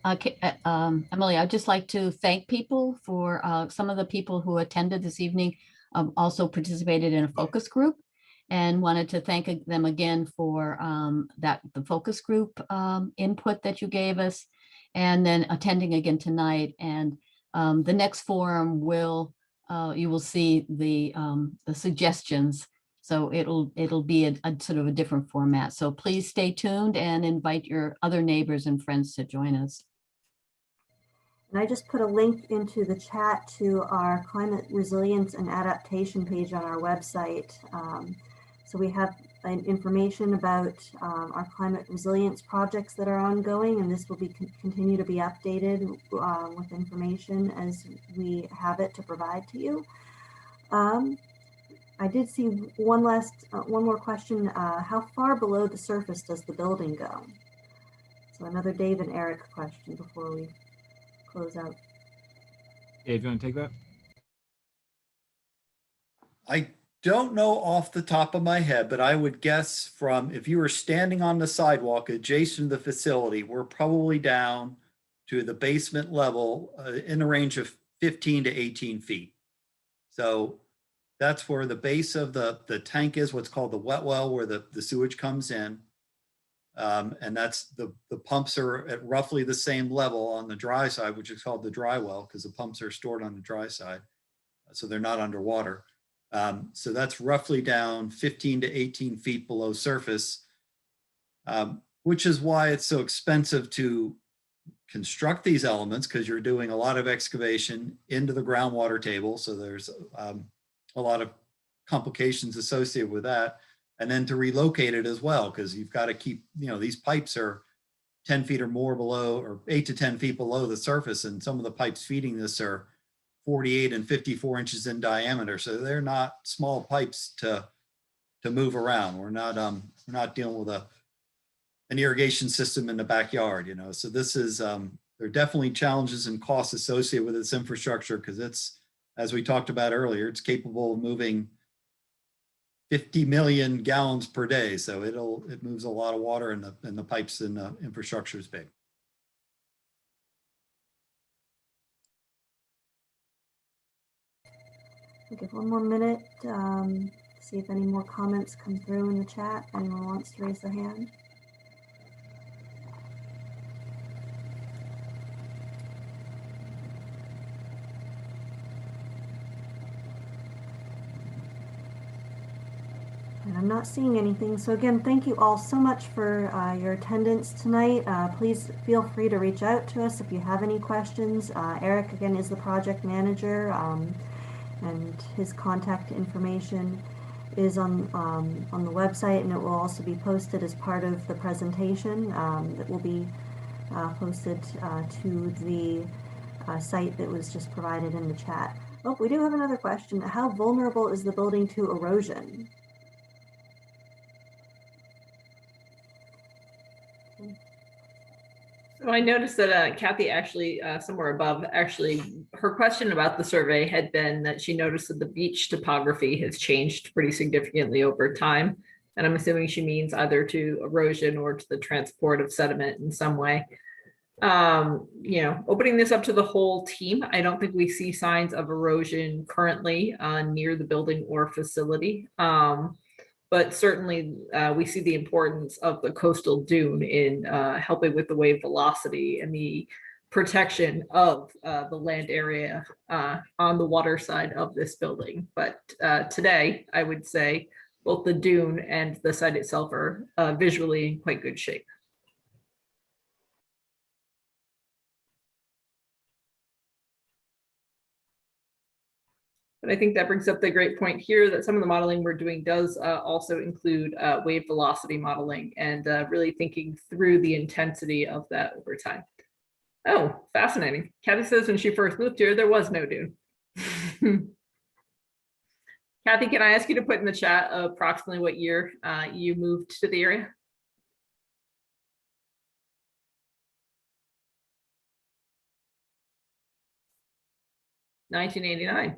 Emily, I'd just like to thank people for some of the people who attended this evening, also participated in a focus group, and wanted to thank them again for the focus group input that you gave us, and then attending again tonight. And the next forum you will see the suggestions. So it'll be a sort of a different format. So please stay tuned and invite your other neighbors and friends to join us. And I just put a link into the chat to our climate resilience and adaptation page on our website. So we have information about our climate resilience projects that are ongoing, and this will be continue to be updated with information as we have it to provide to you. I did see one more question. How far below the surface does the building go? So another Dave and Eric question before we close out. Dave, you want to take that? I don't know off the top of my head, but I would guess from if you were standing on the sidewalk adjacent to the facility, we're probably down to the basement level in the range of 15 to 18 feet. So that's where the base of the tank is, what's called the wet well, where the sewage comes in. And that's the pumps are at roughly the same level on the dry side, which is called the dry well, because the pumps are stored on the dry side. So they're not underwater. So that's roughly down 15 to 18 feet below surface, which is why it's so expensive to construct these elements, because you're doing a lot of excavation into the groundwater table. So there's a lot of complications associated with that. And then to relocate it as well, because you've got to keep, these pipes are 10 feet or more below, or 8 to 10 feet below the surface. And some of the pipes feeding this are 48 and 54 inches in diameter. So they're not small pipes to move around. We're not dealing with an irrigation system in the backyard, So this is, there are definitely challenges and costs associated with this infrastructure, because it's, as we talked about earlier, it's capable of moving 50 million gallons per day. So it moves a lot of water, and the pipes and the infrastructure is big. I'll give one more minute, see if any more comments come through in the chat. Anyone wants to raise their hand? And I'm not seeing anything. So again, thank you all so much for your attendance tonight. Please feel free to reach out to us if you have any questions. Eric, again, is the project manager, and his contact information is on the website, and it will also be posted as part of the presentation that will be posted to the site that was just provided in the chat. Oh, we do have another question. How vulnerable is the building to erosion? So I noticed that Kathy actually, somewhere above, her question about the survey had been that she noticed that the beach topography has changed pretty significantly over time. And I'm assuming she means either to erosion or to the transport of sediment in some way. Opening this up to the whole team, I don't think we see signs of erosion currently near the building or facility. But certainly we see the importance of the coastal dune in helping with the wave velocity and the protection of the land area on the water side of this building. But today, I would say both the dune and the site itself are visually in quite good shape. But I think that brings up the great point here that some of the modeling we're doing does also include wave velocity modeling and really thinking through the intensity of that over time. Oh, fascinating. Kathy says when she first moved here, there was no dune. Kathy, can I ask you to put in the chat approximately what year you moved to the area? $1989.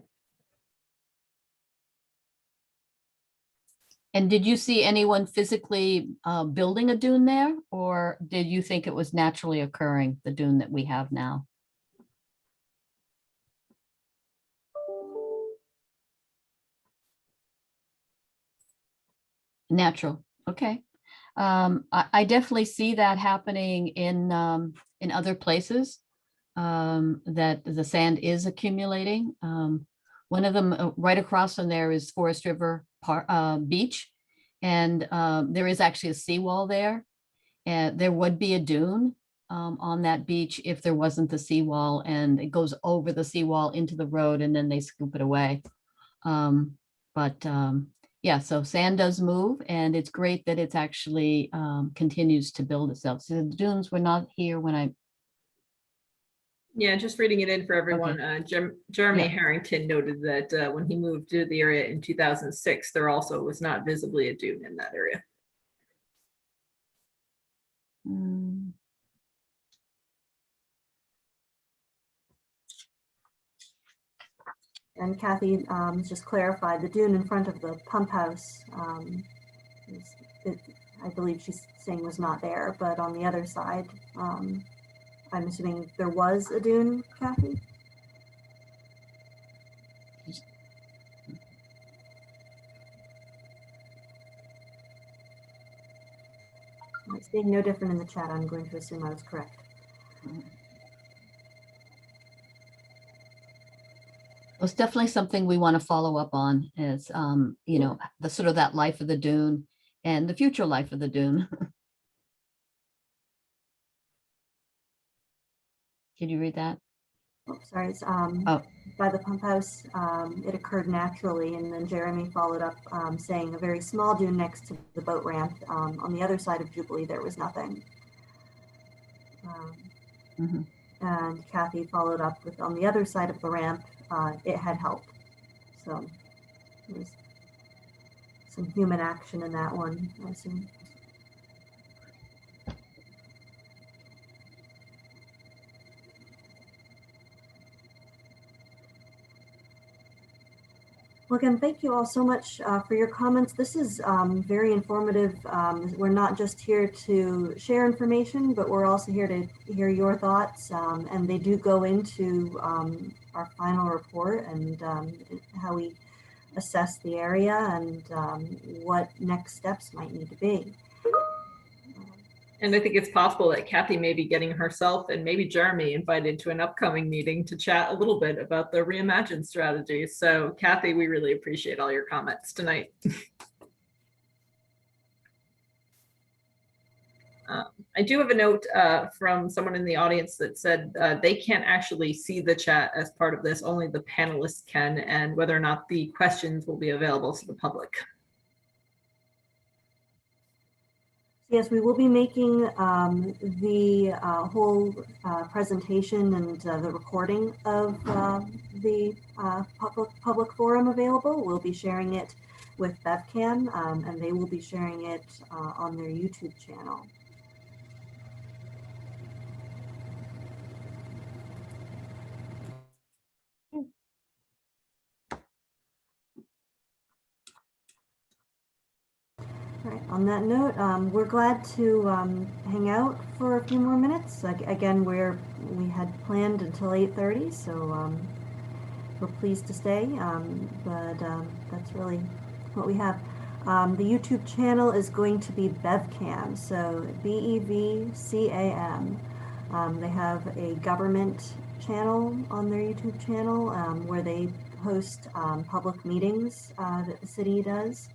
And did you see anyone physically building a dune there, or did you think it was naturally occurring, the dune that we have now? Natural, okay. I definitely see that happening in other places, that the sand is accumulating. One of them right across from there is Forest River Beach, and there is actually a seawall there. And there would be a dune on that beach if there wasn't the seawall, and it goes over the seawall into the road, and then they scoop it away. yeah, so sand does move, and it's great that it's actually continues to build itself. So the dunes were not here when I, Yeah, just reading it in for everyone. Jeremy Yeah. Harrington noted that when he moved to the area in 2006, there also was not visibly a dune in that area. Mm, And Kathy just clarified the dune in front of the pump house. I believe she's saying was not there, but on the other side, I'm assuming there was a dune, Kathy? It's being no different in the chat. I'm going to assume I was correct. it's definitely something we want to follow up on, is you know, the sort of that life of the dune and the future life of the dune. Can you read that? Oh, sorry. It's, Oh. by the pump house, it occurred naturally, and then Jeremy followed up saying a very small dune next to the boat ramp. On the other side of Jubilee, there was nothing. Mhm. And Kathy followed up with, on the other side of the ramp, it had helped. So there's some human action in that one, I assume. Well, again, thank you all so much for your comments. This is very informative. We're not just here to share information, but we're also here to hear your thoughts. And they do go into our final report and how we assess the area and what next steps might need to be. And I think it's possible that Kathy may be getting herself and maybe Jeremy invited to an upcoming meeting to chat a little bit about the reimagined strategy. So Kathy, we really appreciate all your comments tonight. I do have a note from someone in the audience that said they can't actually see the chat as part of this, only the panelists can, and whether or not the questions will be available to the public. Yes, we will be making the whole presentation and the recording of the public forum available. We'll be sharing it with BevCam, and they will be sharing it on their YouTube channel. All right, on that note, we're glad to hang out for a few more minutes. Again, we had planned until 8:30, so we're pleased to stay, but that's really what we have. The YouTube channel is going to be BevCam, so BEVCAM. They have a government channel on their YouTube channel where they host public meetings that the city does.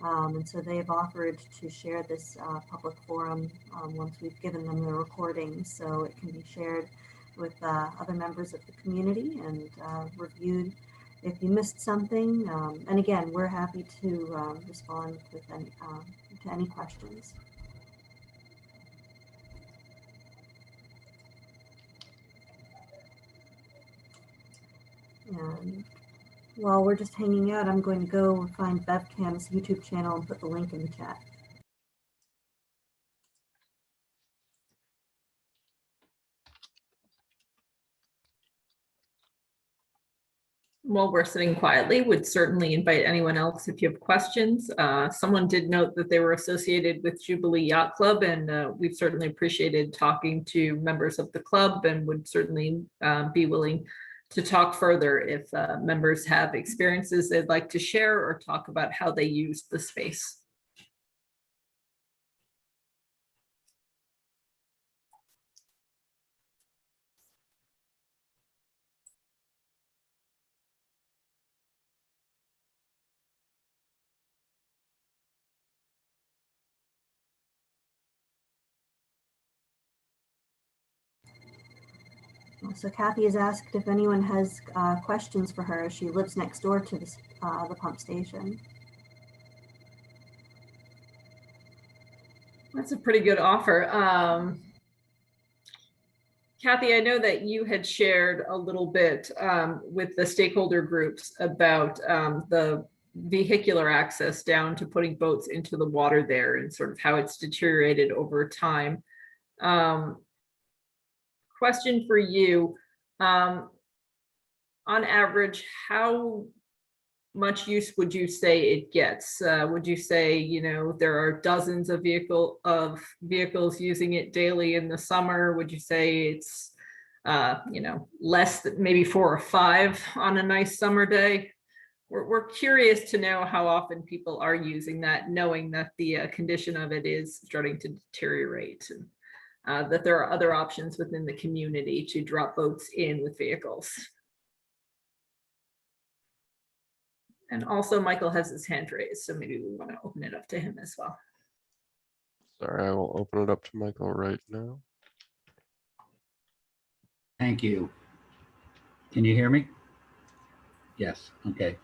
And so they've offered to share this public forum once we've given them the recording, so it can be shared with other members of the community and reviewed if you missed something. And again, we're happy to respond with to any questions. And while we're just hanging out, I'm going to go find BevCam's YouTube channel and put the link in the chat. While we're sitting quietly, would certainly invite anyone else if you have questions. Someone did note that they were associated with Jubilee Yacht Club, and we've certainly appreciated talking to members of the club and would certainly be willing to talk further if members have experiences they'd like to share or talk about how they use the space. So Kathy has asked if anyone has questions for her. She lives next door to this, the pump station. That's a pretty good offer. Kathy, I know that you had shared a little bit with the stakeholder groups about the vehicular access down to putting boats into the water there and sort of how it's deteriorated over time. Question for you, on average, how much use would you say it gets? Would you say, you know, there are dozens of vehicles using it daily in the summer? Would you say it's, you know, less than maybe 4 or 5 on a nice summer day? We're curious to know how often people are using that, knowing that the condition of it is starting to deteriorate, and that there are other options within the community to drop boats in with vehicles. And also Michael has his hand raised, so maybe we want to open it up to him as well. Sorry, I will open it up to Michael right now. Thank you. Can you hear me? Yes, okay.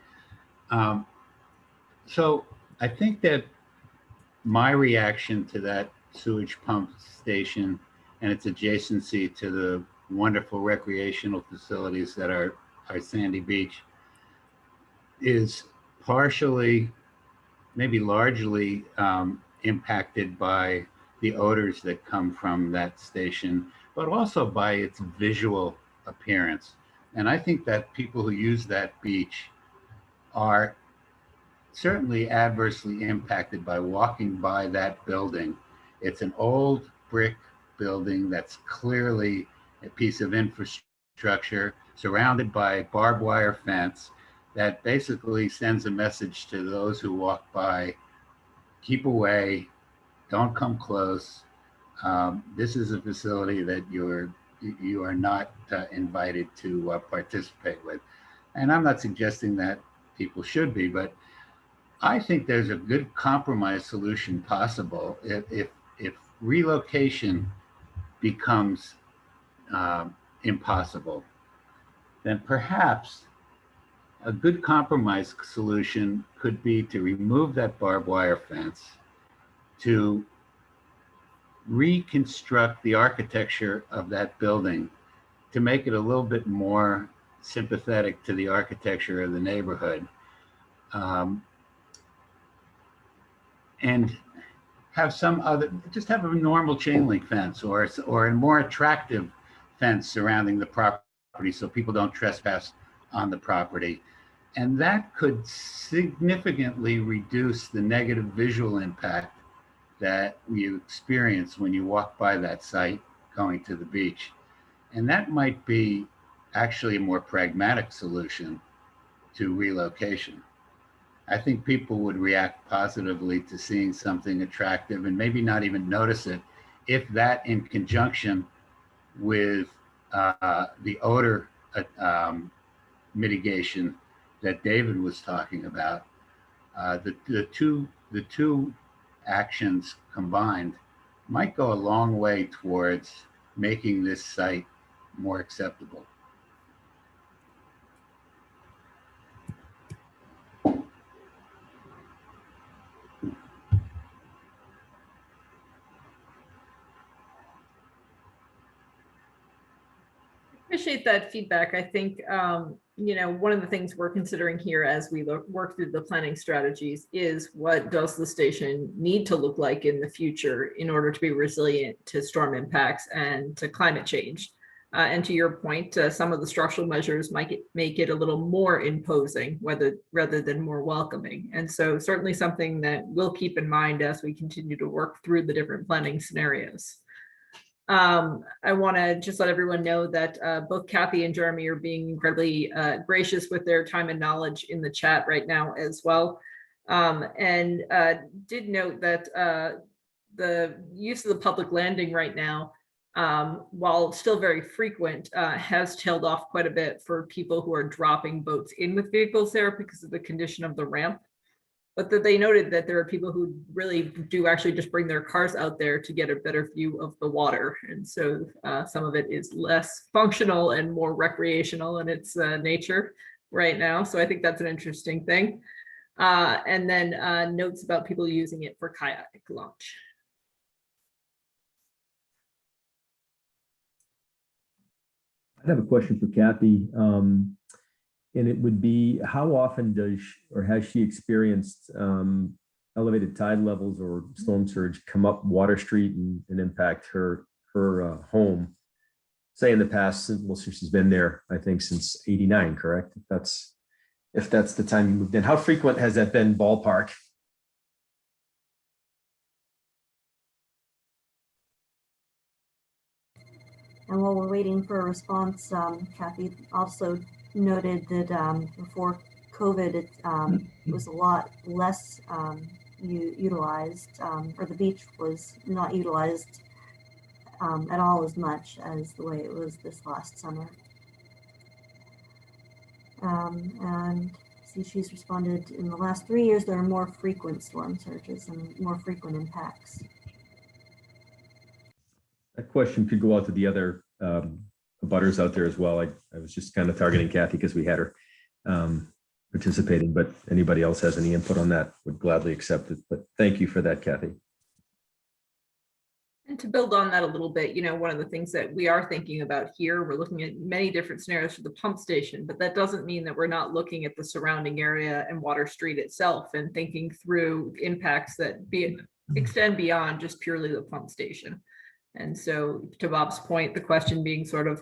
So I think that my reaction to that sewage pump station and its adjacency to the wonderful recreational facilities that are Sandy Beach is partially, maybe largely, impacted by the odors that come from that station, but also by its visual appearance. And I think that people who use that beach are certainly adversely impacted by walking by that building. It's an old brick building that's clearly a piece of infrastructure surrounded by barbed wire fence that basically sends a message to those who walk by: keep away, don't come close. This is a facility that you are not invited to participate with. And I'm not suggesting that people should be, but I think there's a good compromise solution possible if relocation becomes impossible. Then perhaps a good compromise solution could be to remove that barbed wire fence, to reconstruct the architecture of that building to make it a little bit more sympathetic to the architecture of the neighborhood, and have some other, just have a normal chain link fence or a more attractive fence surrounding the property so people don't trespass on the property. And that could significantly reduce the negative visual impact that you experience when you walk by that site going to the beach. And that might be actually a more pragmatic solution to relocation. I think people would react positively to seeing something attractive and maybe not even notice it if that, in conjunction with the odor mitigation that David was talking about, the two actions combined might go a long way towards making this site more acceptable. Appreciate that feedback. I think, you know, one of the things we're considering here as we work through the planning strategies is what does the station need to look like in the future in order to be resilient to storm impacts and to climate change. And to your point, some of the structural measures might make it a little more imposing, rather than more welcoming. And so certainly something that we'll keep in mind as we continue to work through the different planning scenarios. I want to just let everyone know that both Kathy and Jeremy are being incredibly gracious with their time and knowledge in the chat right now as well. And did note that the use of the public landing right now, while still very frequent, has tailed off quite a bit for people who are dropping boats in with vehicles there because of the condition of the ramp. But that they noted that there are people who really do actually just bring their cars out there to get a better view of the water. And so some of it is less functional and more recreational in its nature right now. So I think that's an interesting thing. And then notes about people using it for kayak launch. have a question for Kathy. And it would be, how often does or has she experienced elevated tide levels or storm surge come up Water Street and impact her home? Say in the past, well, since she's been there, I think since '89, correct? If that's the time you moved in. How frequent has that been, ballpark? And while we're waiting for a response, Kathy also noted that before COVID, it was a lot less utilized, or the beach was not utilized at all as much as the way it was this last summer. And see, she's responded, in the last 3 years, there are more frequent storm surges and more frequent impacts. That question could go out to the other abutters out there as well. I was just kind of targeting Kathy because we had her participating, but anybody else has any input on that, would gladly accept it. But thank you for that, Kathy. And to build on that a little bit, one of the things that we are thinking about here, we're looking at many different scenarios for the pump station, but that doesn't mean that we're not looking at the surrounding area and Water Street itself and thinking through impacts that extend beyond just purely the pump station. And so to Bob's point, the question being sort of,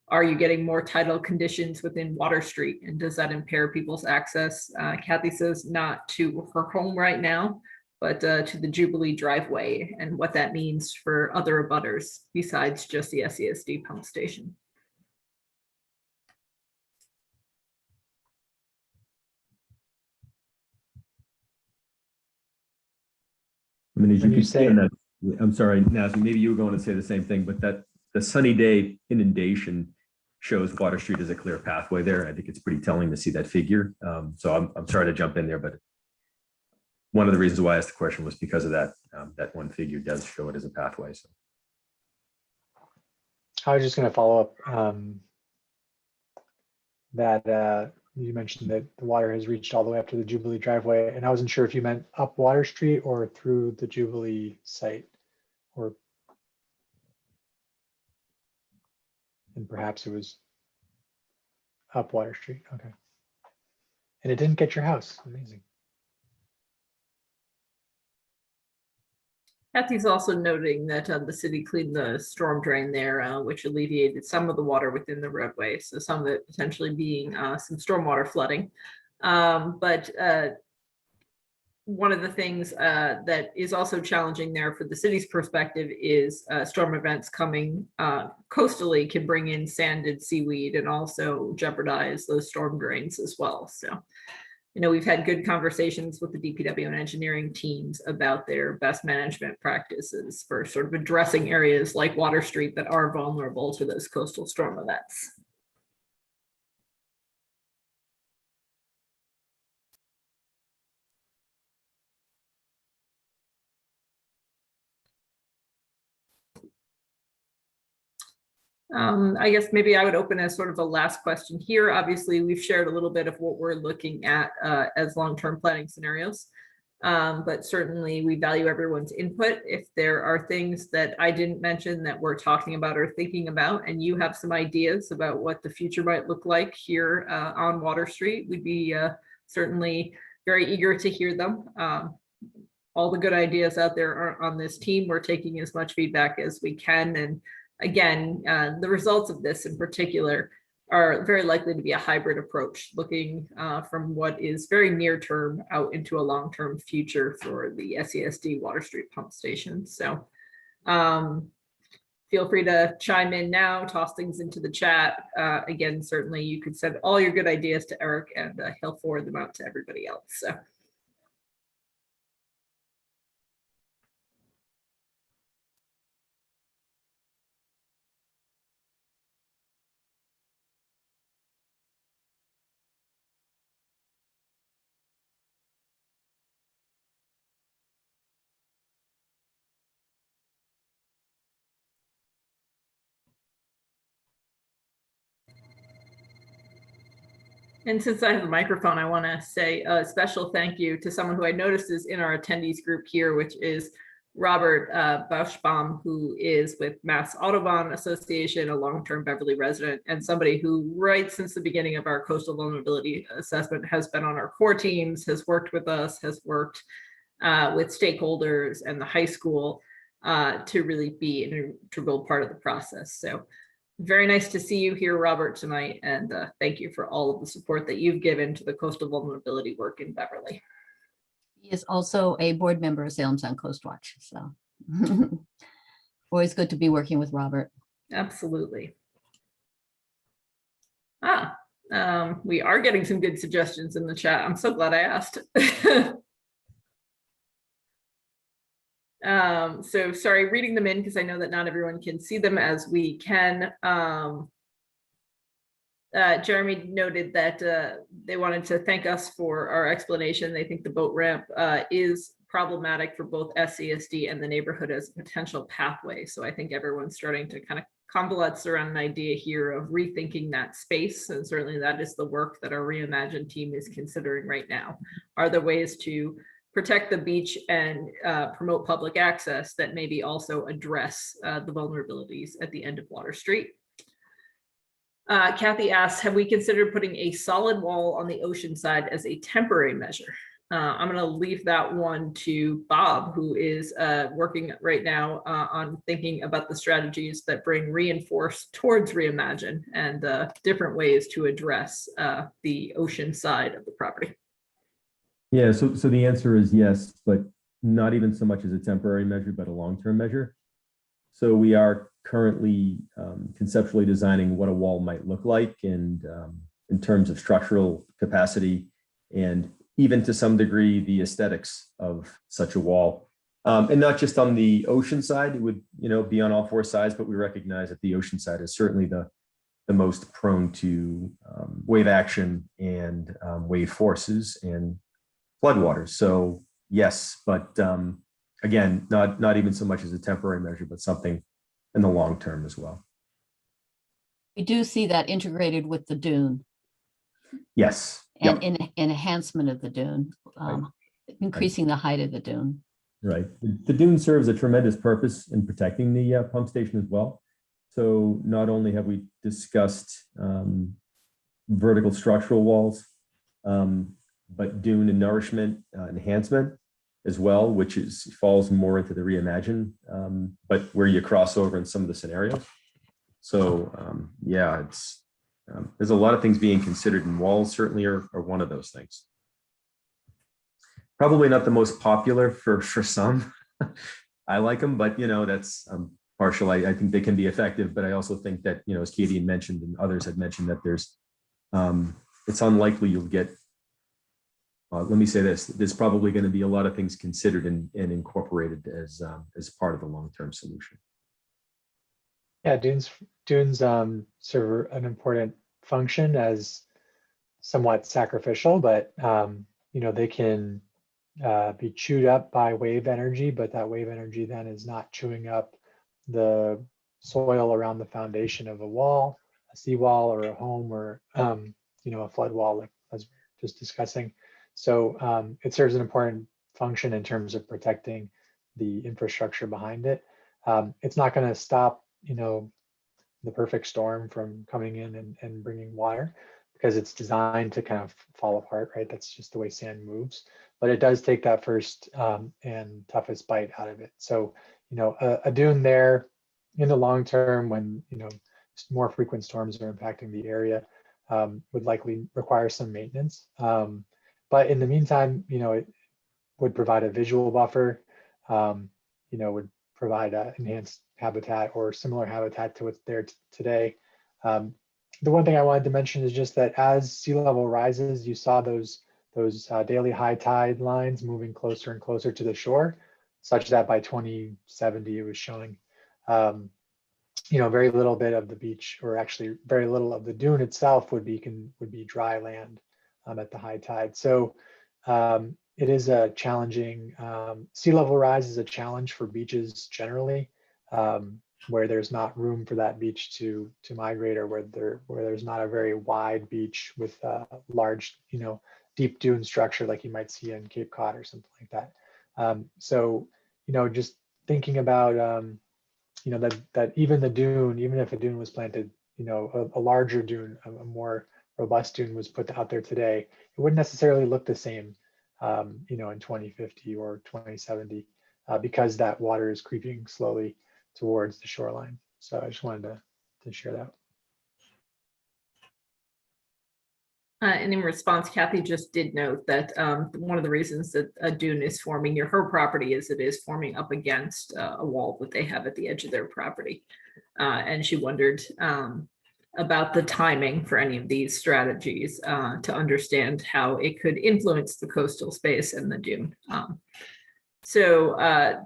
are you getting more tidal conditions within Water Street? And does that impair people's access? Kathy says not to her home right now, but to the Jubilee driveway and what that means for other abutters besides just the SESD pump station. I mean, as you can see on that, I'm sorry, Nazmi, maybe you were going to say the same thing, but that the sunny day inundation shows Water Street as a clear pathway there. I think it's pretty telling to see that figure. So I'm sorry to jump in there, but one of the reasons why I asked the question was because of that. That one figure does show it as a pathway. So I was just going to follow up that you mentioned that the water has reached all the way up to the Jubilee driveway, and I wasn't sure if you meant up Water Street or through the Jubilee site, and perhaps it was up Water Street. Okay. And it didn't get your house. Amazing. Kathy's also noting that the city cleaned the storm drain there, which alleviated some of the water within the roadway. So some of it potentially being some stormwater flooding. But one of the things that is also challenging there for the city's perspective is storm events coming coastally can bring in sand and seaweed and also jeopardize those storm drains as well. So we've had good conversations with the DPW and engineering teams about their best management practices for sort of addressing areas like Water Street that are vulnerable to those coastal storm events. I guess maybe I would open as sort of a last question here. Obviously, we've shared a little bit of what we're looking at as long-term planning scenarios, but certainly we value everyone's input. If there are things that I didn't mention that we're talking about or thinking about, and you have some ideas about what the future might look like here on Water Street, we'd be certainly very eager to hear them. All the good ideas out there are on this team. We're taking as much feedback as we can, and again, the results of this in particular are very likely to be a hybrid approach, looking from what is very near term out into a long-term future for the SESD Water Street pump station. So feel free to chime in now, toss things into the chat. Again, certainly you could send all your good ideas to Eric and he'll forward them out to everybody else. So. And since I have the microphone, I want to say a special thank you to someone who I noticed is in our attendees group here, which is Robert Bushbaum, who is with Mass Audubon Association, a long-term Beverly resident, and somebody who right since the beginning of our coastal vulnerability assessment has been on our core teams, has worked with us, has worked with stakeholders and the high school to really be an integral part of the process. So very nice to see you here, Robert, tonight, and thank you for all of the support that you've given to the coastal vulnerability work in Beverly. He is also a board member of Salem Sound Coast Watch, so always good to be working with Robert. Absolutely. We are getting some good suggestions in the chat. I'm so glad I asked. So sorry, reading them in because I know that not everyone can see them as we can. Jeremy noted that they wanted to thank us for our explanation. They think the boat ramp is problematic for both SESD and the neighborhood as a potential pathway. So I think everyone's starting to kind of convalesce around an idea here of rethinking that space. And certainly that is the work that our Reimagine team is considering right now. Are there ways to protect the beach and promote public access that maybe also address the vulnerabilities at the end of Water Street? Kathy asks, have we considered putting a solid wall on the ocean side as a temporary measure? I'm going to leave that one to Bob, who is working right now on thinking about the strategies that bring reinforce towards Reimagine and different ways to address the ocean side of the property. Yeah, so the answer is yes, but not even so much as a temporary measure, but a long-term measure. So we are currently conceptually designing what a wall might look like, and in terms of structural capacity and even to some degree the aesthetics of such a wall. And not just on the ocean side, it would be on all four sides, but we recognize that the ocean side is certainly the most prone to wave action and wave forces and floodwaters. So yes, but again, not even so much as a temporary measure, but something in the long term as well. We do see that integrated with the dune. Yes. And in enhancement of the dune, Right. increasing the height of the dune. Right. The dune serves a tremendous purpose in protecting the pump station as well. So not only have we discussed vertical structural walls, but dune and nourishment enhancement as well, which falls more into the Reimagine, but where you cross over in some of the scenarios. So yeah, there's a lot of things being considered, and walls certainly are one of those things. Probably not the most popular for some. I like them, but that's partial. I think they can be effective, but I also think that as Katie had mentioned and others had mentioned, that there's it's unlikely you'll get. Let me say this: there's probably going to be a lot of things considered and incorporated as part of the long-term solution. Yeah, dunes serve an important function as somewhat sacrificial, but they can be chewed up by wave energy, but that wave energy then is not chewing up the soil around the foundation of a wall, a seawall, or a home, or a flood wall, like I was just discussing. So it serves an important function in terms of protecting the infrastructure behind it. It's not going to stop the perfect storm from coming in and bringing water, because it's designed to kind of fall apart, right? That's just the way sand moves. But it does take that first and toughest bite out of it. So, a dune there in the long term, when, more frequent storms are impacting the area, would likely require some maintenance. But in the meantime, it would provide a visual buffer, would provide enhanced habitat or similar habitat to what's there today. The one thing I wanted to mention is just that as sea level rises, you saw those daily high tide lines moving closer and closer to the shore, such that by 2070 it was showing, very little bit of the beach, or actually very little of the dune itself would be dry land at the high tide. So it is a challenging, sea level rise is a challenge for beaches generally, where there's not room for that beach to migrate, or where there's not a very wide beach with a large, deep dune structure like you might see in Cape Cod or something like that. So, just thinking about, that even the dune, even if a dune was planted, a larger dune, a more robust dune was put out there today, it wouldn't necessarily look the same, in 2050 or 2070, because that water is creeping slowly towards the shoreline. So I just wanted to share that. And in response, Kathy just did note that one of the reasons that a dune is forming near her property is it is forming up against a wall that they have at the edge of their property. And she wondered about the timing for any of these strategies to understand how it could influence the coastal space and the dune. So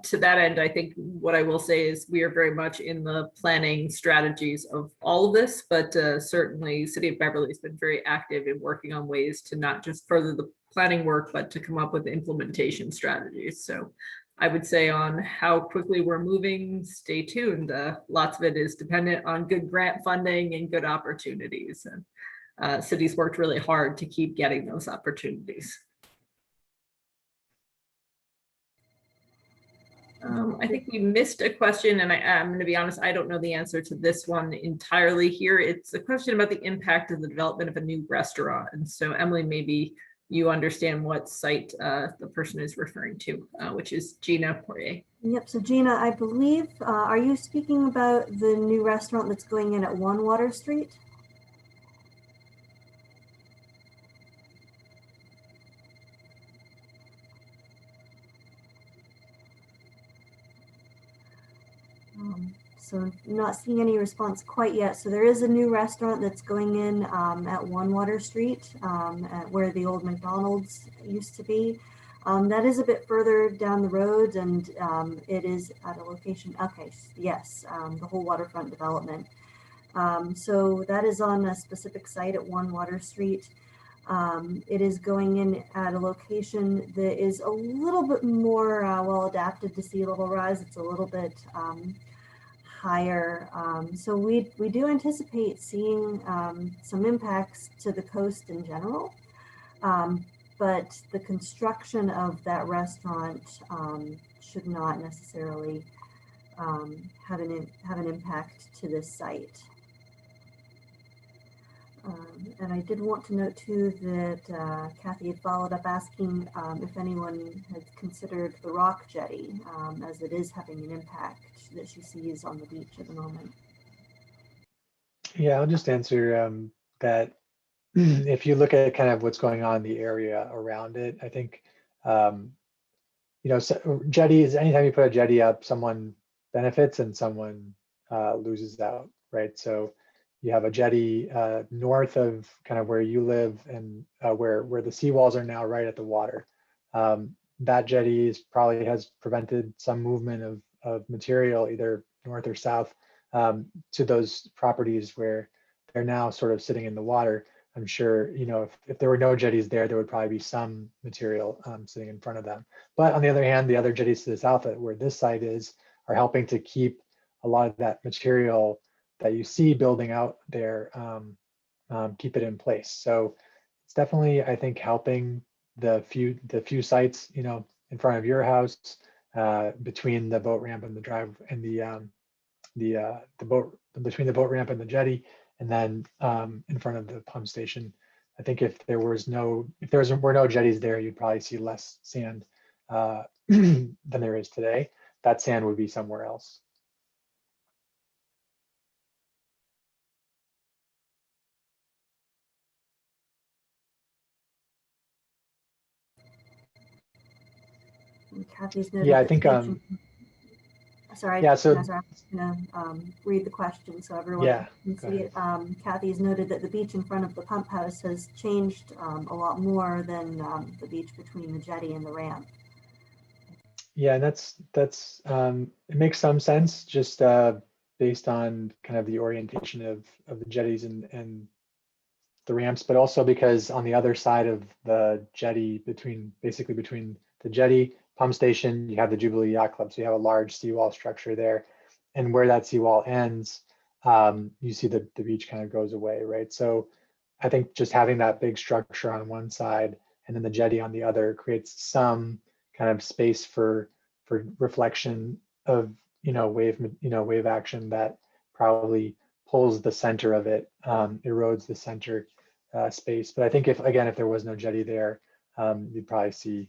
to that end, I think what I will say is we are very much in the planning strategies of all of this, but certainly City of Beverly has been very active in working on ways to not just further the planning work, but to come up with implementation strategies. So I would say on how quickly we're moving, stay tuned. Lots of it is dependent on good grant funding and good opportunities. And cities worked really hard to keep getting those opportunities. I think we missed a question, and I'm going to be honest, I don't know the answer to this one entirely here. It's a question about the impact of the development of a new restaurant. And so, Emily, maybe you understand what site the person is referring to, which is Gina Poirier. Yep, so Gina, I believe, are you speaking about the new restaurant that's going in at 1 Water Street? So not seeing any response quite yet. So there is a new restaurant that's going in at 1 Water Street, at where the old McDonald's used to be. That is a bit further down the road, and it is at a location, okay, yes, the whole waterfront development. So that is on a specific site at 1 Water Street. It is going in at a location that is a little bit more well adapted to sea level rise. It's a little bit higher. So we do anticipate seeing some impacts to the coast in general. But the construction of that restaurant should not necessarily have an impact to this site. And I did want to note too that Kathy had followed up asking if anyone had considered the rock jetty, as it is having an impact that she sees on the beach at the moment. Yeah, I'll just answer that. If you look at kind of what's going on in the area around it, I think, so jetties, anytime you put a jetty up, someone benefits and someone loses out, right? So you have a jetty north of kind of where you live and where the seawalls are now right at the water. That jetty probably has prevented some movement of material either north or south to those properties where they're now sort of sitting in the water. I'm sure, if there were no jetties there, there would probably be some material sitting in front of them. But on the other hand, the other jetties to the south where this site is are helping to keep a lot of that material that you see building out there, keep it in place. So it's definitely, I think, helping the few sites, in front of your house, between the boat ramp and the drive and between the boat ramp and the jetty, and then in front of the pump station. I think if there were no jetties there, you'd probably see less sand than there is today. That sand would be somewhere else. Kathy's noted Yeah, I that think. Sorry, Yeah, so I'm just gonna read the question so everyone can see it. Kathy's noted that the beach in front of the pump house has changed a lot more than the beach between the jetty and the ramp. Yeah, and that's it makes some sense just based on kind of the orientation of the jetties and the ramps, but also because on the other side of the jetty, basically between the jetty, pump station, you have the Jubilee Yacht Club. So you have a large seawall structure there. And where that seawall ends, you see the beach kind of goes away, right? So I think just having that big structure on one side and then the jetty on the other creates some kind of space for reflection of wave action that probably pulls the center of it, erodes the center space. But I think if there was no jetty there, you'd probably see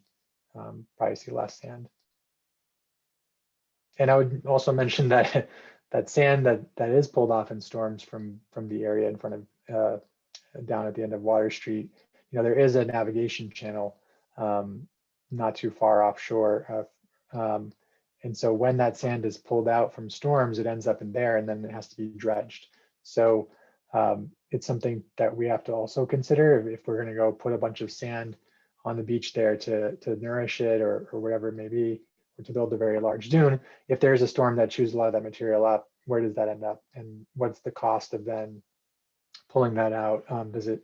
less sand. And I would also mention that that sand that is pulled off in storms from the area in front of down at the end of Water Street, there is a navigation channel not too far offshore. And so when that sand is pulled out from storms, it ends up in there and then it has to be dredged. So it's something that we have to also consider if we're going to go put a bunch of sand on the beach there to nourish it or whatever it may be, or to build a very large dune. If there's a storm that chews a lot of that material up, where does that end up? And what's the cost of then pulling that out? Does it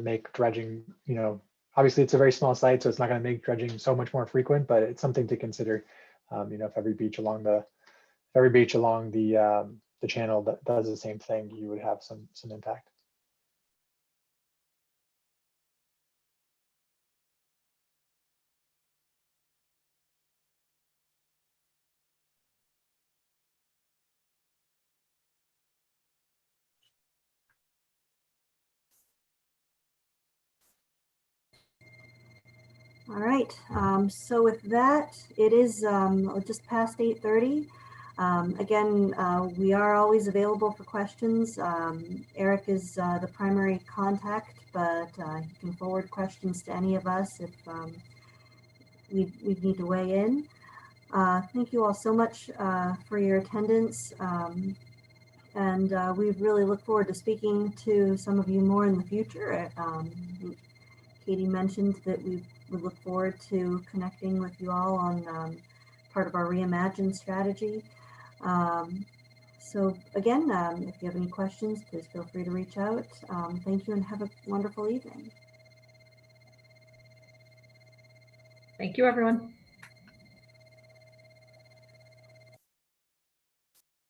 make dredging, obviously it's a very small site, so it's not going to make dredging so much more frequent, but it's something to consider. If every beach along the channel that does the same thing, you would have some impact. All right, so with that, it is just past 8:30. Again, we are always available for questions. Eric is the primary contact, but he can forward questions to any of us if we need to weigh in. Thank you all so much for your attendance. And we really look forward to speaking to some of you more in the future. Katie mentioned that we would look forward to connecting with you all on part of our Reimagine strategy. So again, if you have any questions, please feel free to reach out. Thank you and have a wonderful evening. Thank you, everyone.